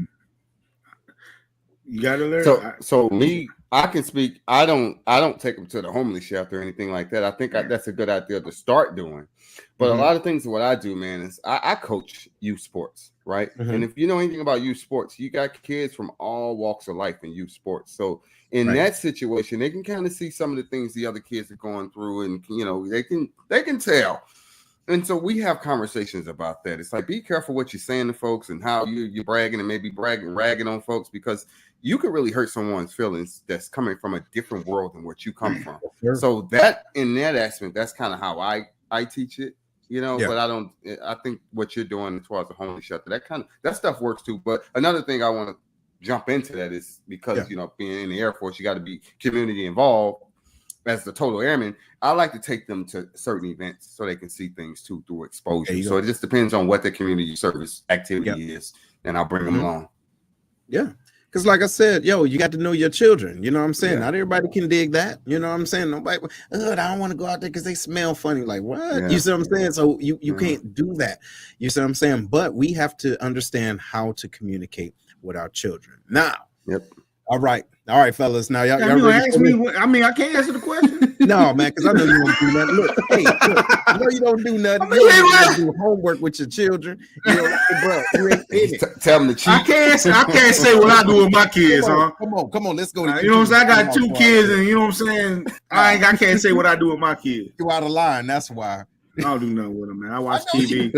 You gotta learn. So me, I can speak. I don't take them to the homeless shelter or anything like that. I think that's a good idea to start doing. But a lot of things, what I do, man, is I coach youth sports, right? Mm-hmm. And if you know anything about youth sports, you got kids from all walks of life in youth sports. So in that situation, they can kind of see some of the things the other kids are going through, and they can tell. And so we have conversations about that. It's like, be careful what you're saying to folks and how you're bragging and maybe ragging on folks, because you could really hurt someone's feelings that's coming from a different world than what you come from. Sure. So that in that aspect, that's kind of how I teach it, but I think what you're doing as far as the homeless shelter, that stuff works too. But another thing I want to jump into that is because, being in the Air Force, you got to be community involved. As the total airman, I like to take them to certain events so they can see things too through exposure. So it just depends on what the community service activity is, and I'll bring them along. Yeah. Because like I said, you got to know your children. You know what I'm saying? Not everybody can dig that. You know what I'm saying? Nobody, I don't want to go out there because they smell funny. Like, what? Yeah. You see what I'm saying? So you can't do that. You see what I'm saying? But we have to understand how to communicate with our children. Now, All right, fellas. Now y'all ready? Ask me. I can't answer the question. No, man, because I know you don't do nothing. Look, I know you don't do nothing. You don't do homework with your children. Bro, you ain't in it. Tell them to cheat. I can't say what I do with my kids, Come on. Let's go. You know what I'm saying? I got 2 kids, and you know what I'm saying. I can't say what I do with my kids. You out of line. That's why. I don't do nothing with them, man. I watch TV.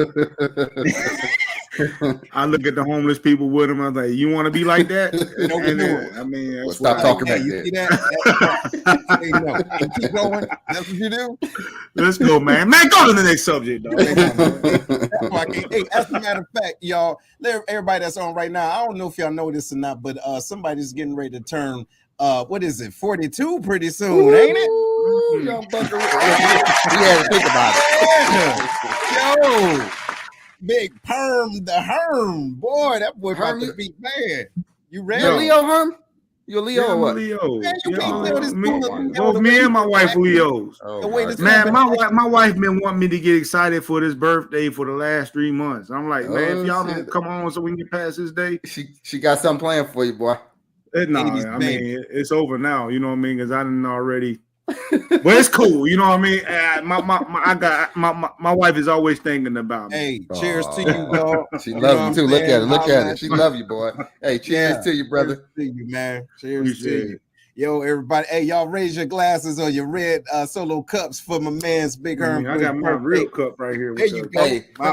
I look at the homeless people with them. I'm like, you want to be like that? Stop talking about you see that? Keep going. That's what you do. Let's go, man. Man, go to the next subject, dog. Hey, as a matter of fact, y'all, everybody that's on right now, I don't know if y'all know this or not, but somebody's getting ready to turn, what is it, 42 pretty soon, ain't it? Yeah, think about it. Yo, Big Perm, the Herm. Boy, that boy about to be bad. You ready? Leo Herm? You a Leo or what? Leo. Man, you can't tell this Both me and my wife Leos. Man, my wife been wanting me to get excited for this birthday for the last 3 months. I'm like, man, if y'all don't come on so we can get past this day. She got something planned for you, boy. I mean, it's over now. You know what I mean? Because I didn't already. But it's cool. You know what I mean? My wife is always thinking about me. Hey, cheers to you, dog. She loves you too. Look at her. Look at her. She love you, boy. Hey, cheers to you, brother. Cheers to you, man. Cheers to you. Yo, everybody. Hey, y'all raise your glasses or your red solo cups for my man's Big Herm. I got my real cup right here. There you go.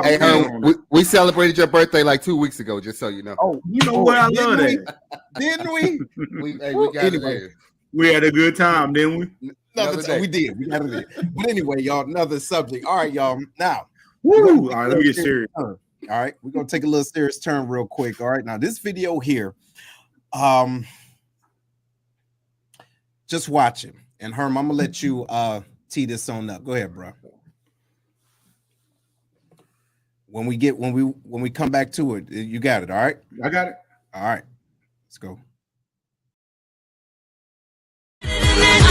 Hey, Herm, we celebrated your birthday like 2 weeks ago, just so you know. Oh, you know what? I love that. Didn't we? We got it. We had a good time, didn't we? We did. We got it. But anyway, y'all, another subject. All right, y'all. Now, all right, let me get serious. All right, we're gonna take a little serious turn real quick. All right, now this video here, just watch it. And Herm, I'm gonna let you tee this on up. Go ahead, bro. When we come back to it, you got it. All right, I got it. All right, let's go.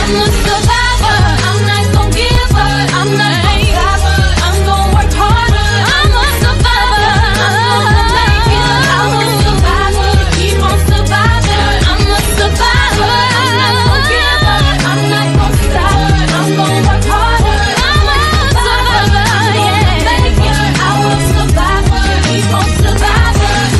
I'm a survivor. I'm not gonna give up. I'm not gonna stop. I'm gonna work harder. I'm a survivor. I'm gonna make it. I'm a survivor. Keep on surviving. I'm a survivor. I'm not gonna give up. I'm not gonna stop. I'm gonna work harder. I'm a survivor. Yeah, make it. I'm a survivor. Keep on surviving.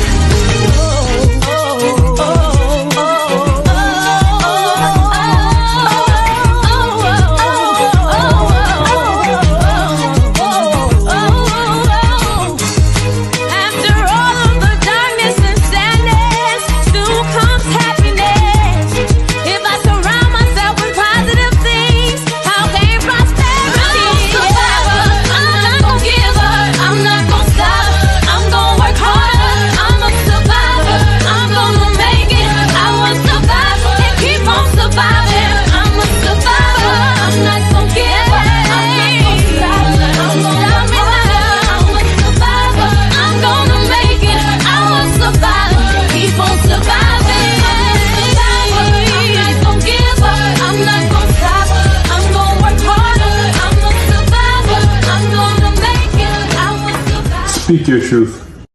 Speak your truth.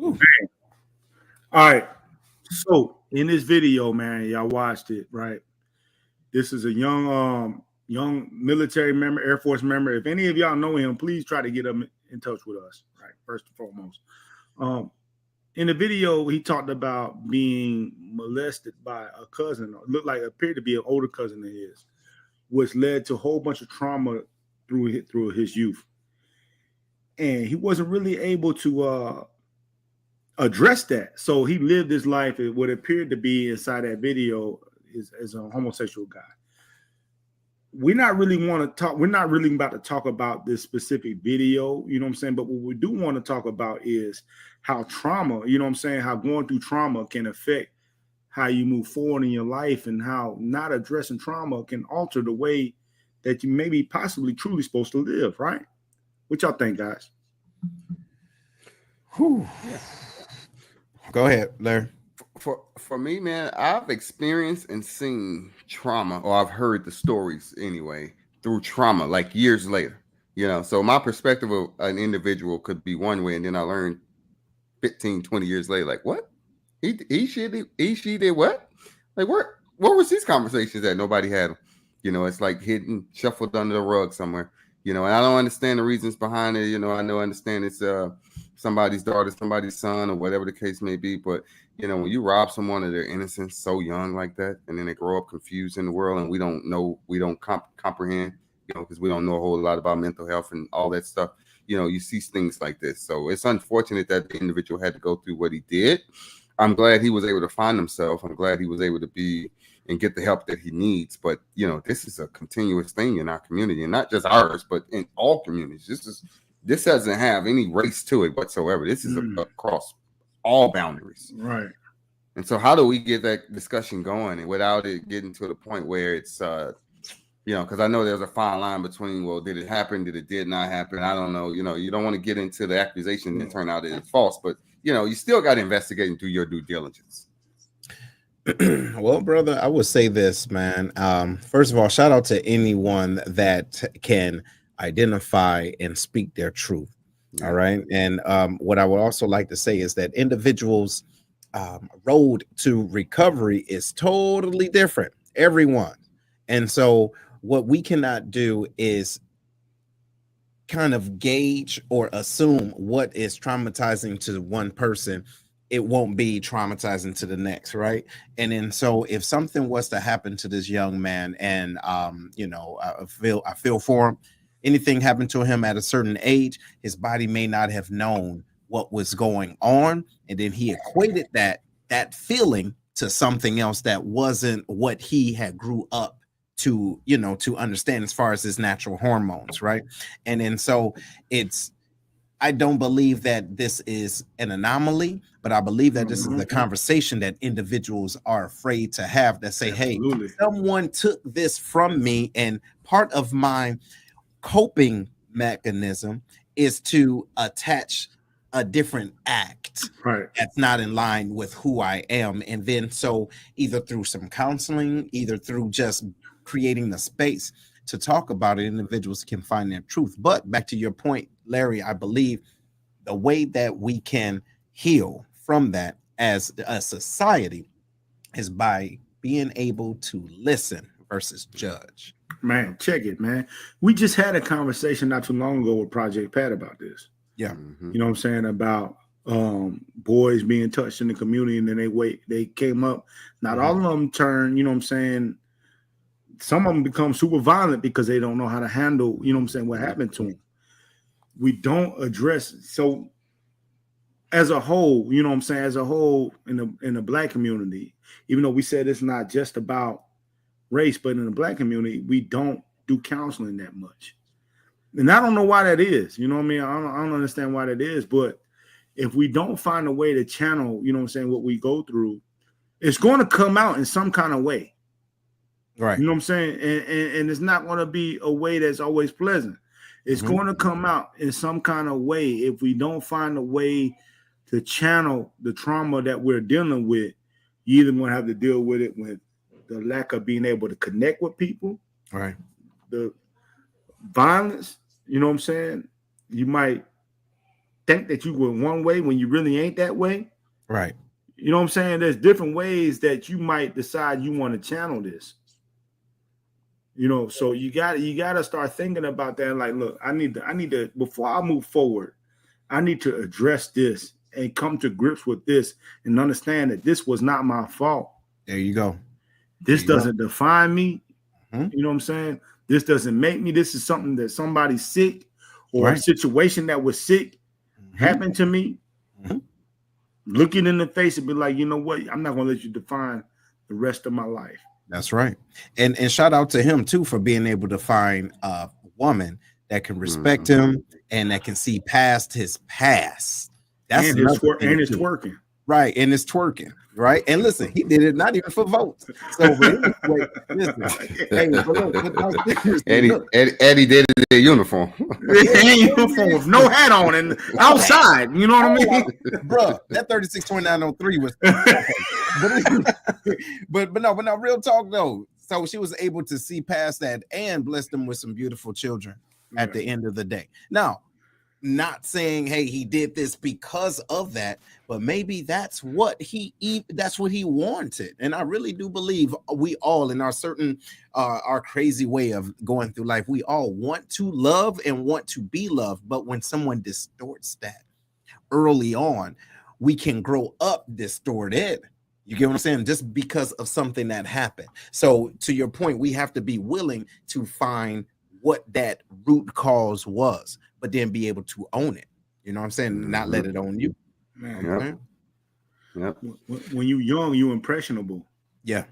All right. So in this video, man, y'all watched it, right? This is a young military member, Air Force member. If any of y'all know him, please try to get him in touch with us, right? First and foremost. In the video, he talked about being molested by a cousin, or appeared to be an older cousin of his, which led to a whole bunch of trauma through his youth. And he wasn't really able to address that. So he lived his life, what appeared to be inside that video is a homosexual guy. We're not really about to talk about this specific video, you know what I'm saying? But what we do want to talk about is how trauma, you know what I'm saying, how going through trauma can affect how you move forward in your life, and how not addressing trauma can alter the way that you maybe possibly truly supposed to live, right? What y'all think, guys? Whew. Go ahead, Larry. For me, man, I've experienced and seen trauma, or I've heard the stories anyway, through trauma, like years later, you know. So my perspective of an individual could be one way, and then I learned 15, 20 years later, like, what? She did what? Like, where was these conversations at? Nobody had them. You know, it's like hidden, shuffled under the rug somewhere, you know, and I don't understand the reasons behind it. You know, I understand it's somebody's daughter, somebody's son, or whatever the case may be. But, you know, when you rob someone of their innocence so young like that, and then they grow up confused in the world, and we don't comprehend, you know, because we don't know a whole lot about mental health and all that stuff. You know, you see things like this. So it's unfortunate that the individual had to go through what he did. I'm glad he was able to find himself. I'm glad he was able to be and get the help that he needs. But, you know, this is a continuous thing in our community, and not just ours, but in all communities. This doesn't have any race to it whatsoever. This is across all boundaries. Right. And so how do we get that discussion going, and without it getting to the point where it's, you know, because I know there's a fine line between, well, did it happen? Did it not happen? I don't know. You know, you don't want to get into the accusation and turn out that it's false, but you still got to investigate and do your due diligence. Well, brother, I would say this, man. First of all, shout out to anyone that can identify and speak their truth. All right. And what I would also like to say is that individuals' road to recovery is totally different, everyone. And so what we cannot do is kind of gauge or assume what is traumatizing to one person, it won't be traumatizing to the next, right? And then so if something was to happen to this young man, and I feel for him, anything happened to him at a certain age, his body may not have known what was going on, and then he equated that feeling to something else that wasn't what he had grew up to understand as far as his natural hormones, right? And then so I don't believe that this is an anomaly, but I believe that this is the conversation that individuals are afraid to have, that say, Absolutely. Hey, someone took this from me, and part of my coping mechanism is to attach a different act that's not in line with who I am. And then so either through some counseling, either through just creating the space to talk about it, individuals can find their truth. But back to your point, Larry, I believe the way that we can heal from that as a society is by being able to listen versus judge. Man, check it, man. We just had a conversation not too long ago with Project Pat about this. Yeah. You know what I'm saying? About boys being touched in the community, and then they came up. Not all of them turn, you know what I'm saying? Some of them become super violent because they don't know how to handle, you know what I'm saying, what happened to them. We don't address, so as a whole, you know what I'm saying, as a whole in the Black community, even though we said it's not just about race, but in the Black community, we don't do counseling that much. And I don't know why that is. You know what I mean? I don't understand why that is. But if we don't find a way to channel, you know what I'm saying, what we go through, it's going to come out in some kind of way. Right. You know what I'm saying? And it's not going to be a way that's always pleasant. It's going to come out in some kind of way. If we don't find a way to channel the trauma that we're dealing with, you're either going to have to deal with it with the lack of being able to connect with people. Right. The violence, you know what I'm saying? You might think that you were one way when you really ain't that way. Right. You know what I'm saying? There's different ways that you might decide you want to channel this. You know, so you got to start thinking about that. Like, look, I need to before I move forward, I need to address this and come to grips with this and understand that this was not my fault. There you go. This doesn't define me. You know what I'm saying? This doesn't make me. This is something that somebody sick or a situation that was sick happened to me. Look it in the face and be like, you know what? I'm not going to let you define the rest of my life. That's right. And shout out to him too for being able to find a woman that can respect him and that can see past his past. That's and it's twerking. Right. And it's twerking. Right. And listen, he did it not even for votes. So anyway, listen. Hey, Eddie did it in uniform. In uniform with no hat on and outside. You know what I mean? Bro, that 362903 was but no, real talk though. So she was able to see past that and bless them with some beautiful children at the end of the day. Now, not saying, hey, he did this because of that, but maybe that's what he wanted. And I really do believe we all, in our certain our crazy way of going through life, we all want to love and want to be loved. But when someone distorts that early on, we can grow up distorted. You get what I'm saying? Just because of something that happened. So to your point, we have to be willing to find what that root cause was, but then be able to own it. You know what I'm saying? Not let it own you. Man, when you're young, you're impressionable. Yeah,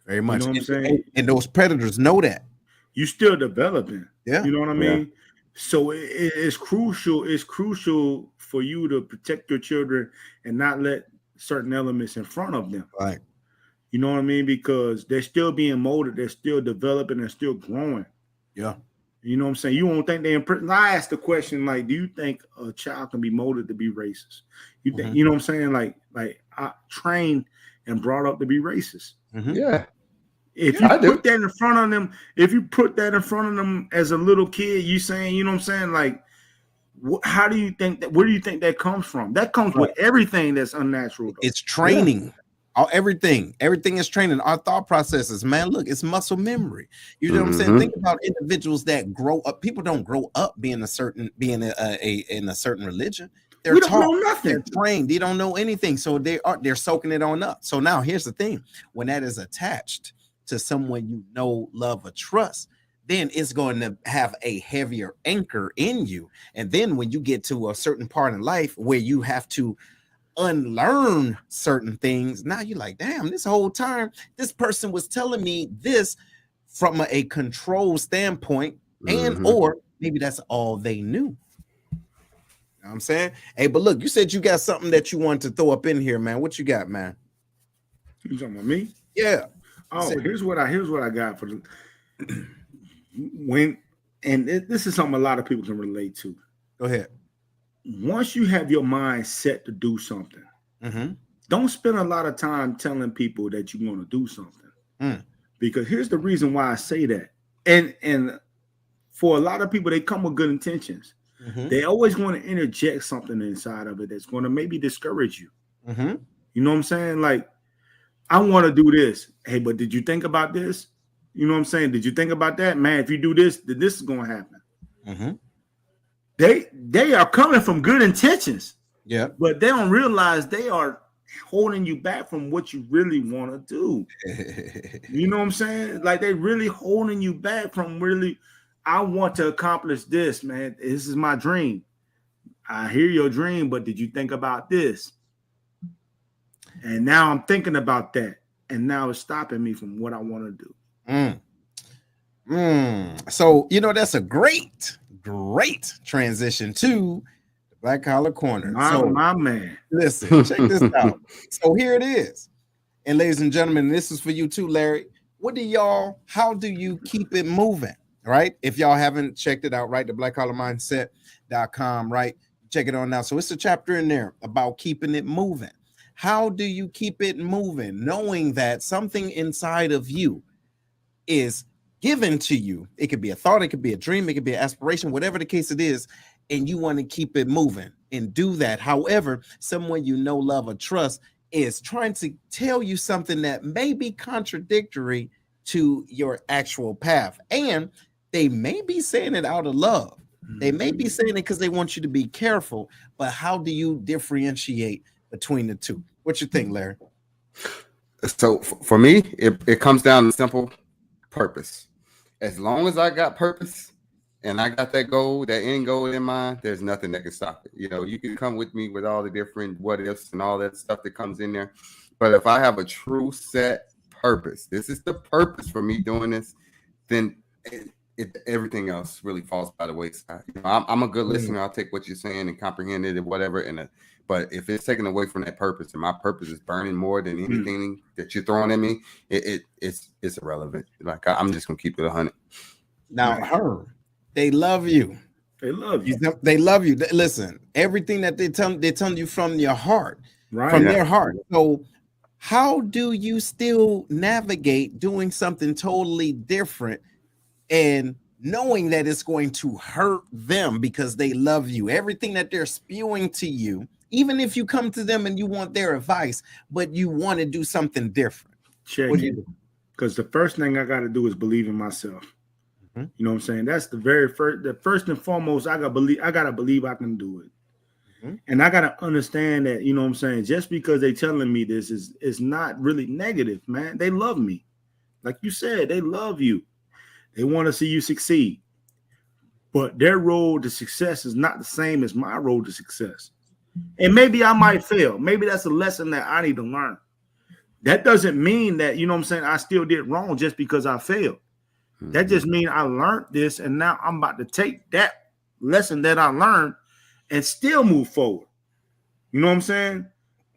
very much. You know what I'm saying? And those predators know that. You still developing. Yeah. You know what I mean? So it's crucial. It's crucial for you to protect your children and not let certain elements in front of them. Right. You know what I mean? Because they're still being molded. They're still developing. They're still growing. Yeah. You know what I'm saying? You won't think they're in prison. I asked the question, like, do you think a child can be molded to be racist? You think, you know what I'm saying? Like I trained and brought up to be racist. Yeah. If you put that in front of them, if you put that in front of them as a little kid, you saying, you know what I'm saying? Like, how do you think that? Where do you think that comes from? That comes with everything that's unnatural. Though. It's training. Everything is training. Our thought processes, man. Look, it's muscle memory. You know what I'm saying? Think about individuals that grow up. People don't grow up being in a certain religion. They're taught, nothing. They're trained. They don't know anything, so they're soaking it on up. So now here's the thing: when that is attached to someone you know, love, or trust, then it's going to have a heavier anchor in you. And then when you get to a certain part in life where you have to unlearn certain things, now you're like, damn, this whole time this person was telling me this from a control standpoint, and or maybe that's all they knew. You know what I'm saying? Hey, but look, you said you got something that you want to throw up in here, man. What you got, man? You talking about me? Yeah. Oh, here's what I got for the this is something a lot of people can relate to. Go ahead. Once you have your mind set to do something, don't spend a lot of time telling people that you want to do something. Because here's the reason why I say that. And for a lot of people, they come with good intentions. They always want to interject something inside of it that's going to maybe discourage you. You know what I'm saying? Like, I want to do this. Hey, but did you think about this? You know what I'm saying? Did you think about that? Man, if you do this, then this is going to happen. They are coming from good intentions. Yeah. But they don't realize they are holding you back from what you really want to do. You know what I'm saying? Like, they really holding you back from really, I want to accomplish this, man. This is my dream. I hear your dream, but did you think about this? And now I'm thinking about that. And now it's stopping me from what I want to do. So, you know, that's a great transition to the Black Collar Corner. My man. Listen, check this out. So here it is. And ladies and gentlemen, this is for you too, Larry. How do you keep it moving? Right? If y'all haven't checked it out, right? The blackcollarmindset.com, right? Check it on now. So it's a chapter in there about keeping it moving. How do you keep it moving? Knowing that something inside of you is given to you. It could be a thought, it could be a dream, it could be an aspiration, whatever the case it is, and you want to keep it moving and do that. However, someone you know, love, or trust is trying to tell you something that may be contradictory to your actual path. And they may be saying it out of love. They may be saying it because they want you to be careful, but how do you differentiate between the two? What you think, Larry? So for me, it comes down to simple purpose. As long as I got purpose and I got that goal, that end goal in mind, there's nothing that can stop it. You know, you can come with me with all the different what ifs and all that stuff that comes in there. But if I have a true set purpose, this is the purpose for me doing this, then everything else really falls by the wayside. You know, I'm a good listener. I'll take what you're saying and comprehend it and whatever. But if it's taken away from that purpose, and my purpose is burning more than anything that you're throwing at me, it's irrelevant. Like, I'm just gonna keep it 100. Now, they love you. They love you. They love you. Listen, everything that they're telling you from your heart, right? From their heart. So, how do you still navigate doing something totally different and knowing that it's going to hurt them because they love you? Everything that they're spewing to you, even if you come to them and you want their advice, but you want to do something different. Check it. Because the first thing I got to do is believe in myself. You know what I'm saying? That's the first and foremost. I gotta believe I can do it. And I gotta understand that, you know what I'm saying, just because they telling me this is not really negative, man. They love me. Like you said, they love you. They want to see you succeed. But their road to success is not the same as my road to success. And maybe I might fail. Maybe that's a lesson that I need to learn. That doesn't mean that, you know what I'm saying, I still did wrong just because I failed. That just means I learned this, and now I'm about to take that lesson that I learned and still move forward. You know what I'm saying?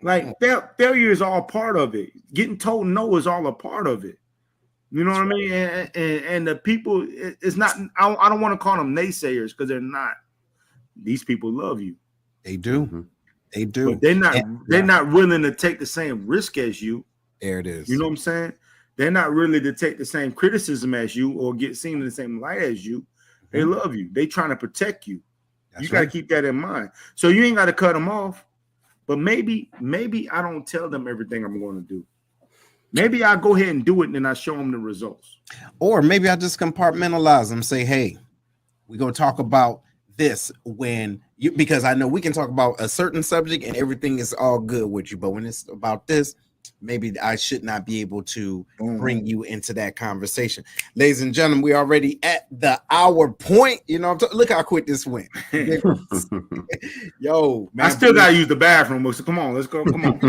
Like, failure is all part of it. Getting told no is all a part of it. You know what I mean? And the people, it's not. I don't want to call them naysayers because they're not. These people love you. They do. Mm-hmm. They do. But they're not willing to take the same risk as you. There it is. You know what I'm saying? They're not really to take the same criticism as you or get seen in the same light as you. They love you. They trying to protect you. You got to keep that in mind. So you ain't got to cut them off. But maybe I don't tell them everything I'm going to do. Maybe I'll go ahead and do it and then I show them the results. Or maybe I just compartmentalize them, say, hey, we're going to talk about this when you, because I know we can talk about a certain subject and everything is all good with you. But when it's about this, maybe I should not be able to bring you into that conversation. Ladies and gentlemen, we already at the hour point. You know, look how quick this went. Yo, man, I still got to use the bathroom. So come on, let's go. Come on.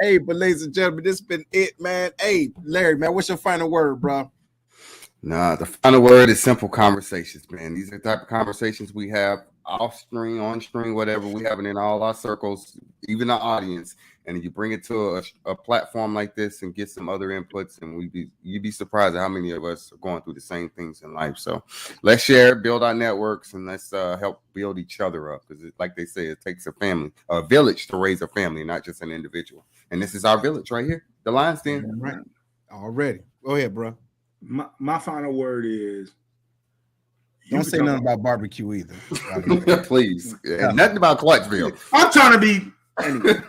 Hey, but ladies and gentlemen, this has been it, man. Hey, Larry, man, what's your final word, bro? Nah, the final word is simple conversations, man. These are the type of conversations we have off stream, on stream, whatever. We have it in all our circles, even our audience. And you bring it to a platform like this and get some other inputs, and you'd be surprised at how many of us are going through the same things in life. So let's share, build our networks, and let's help build each other up. Because like they say, it takes a village to raise a family, not just an individual. And this is our village right here, the Lions Den. Right. Already. Go ahead, bro. My final word is don't say nothing about barbecue either. Please. Yeah. Nothing about Clarksville. I'm trying to be anyway.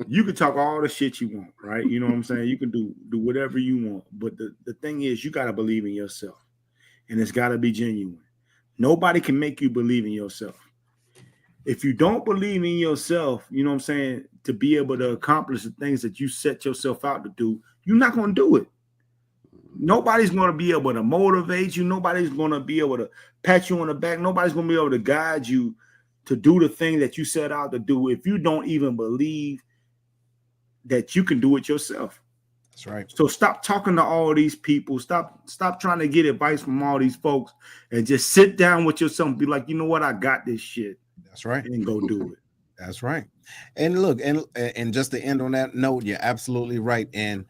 You can talk all the shit you want, right? You know what I'm saying? You can do whatever you want. But the thing is, you gotta believe in yourself. And it's gotta be genuine. Nobody can make you believe in yourself. If you don't believe in yourself, you know what I'm saying, to be able to accomplish the things that you set yourself out to do, you're not gonna do it. Nobody's going to be able to motivate you. Nobody's going to be able to pat you on the back. Nobody's going to be able to guide you to do the thing that you set out to do if you don't even believe that you can do it yourself. That's right. So stop talking to all these people. Stop trying to get advice from all these folks and just sit down with yourself and be like, you know what? I got this shit. That's right. And go do it. That's right. And look, and just to end on that note, you're absolutely right. And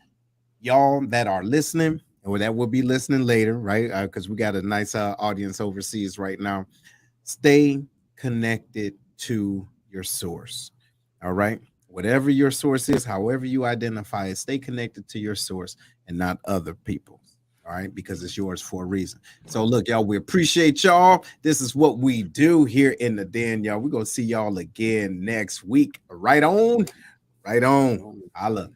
y'all that are listening, or that will be listening later, right? Because we got a nice audience overseas right now. Stay connected to your source. All right. Whatever your source is, however you identify it, stay connected to your source and not other people. All right. Because it's yours for a reason. So look, y'all, we appreciate y'all. This is what we do here in the den, y'all. We're going to see y'all again next week. Right on. Right on. I love it.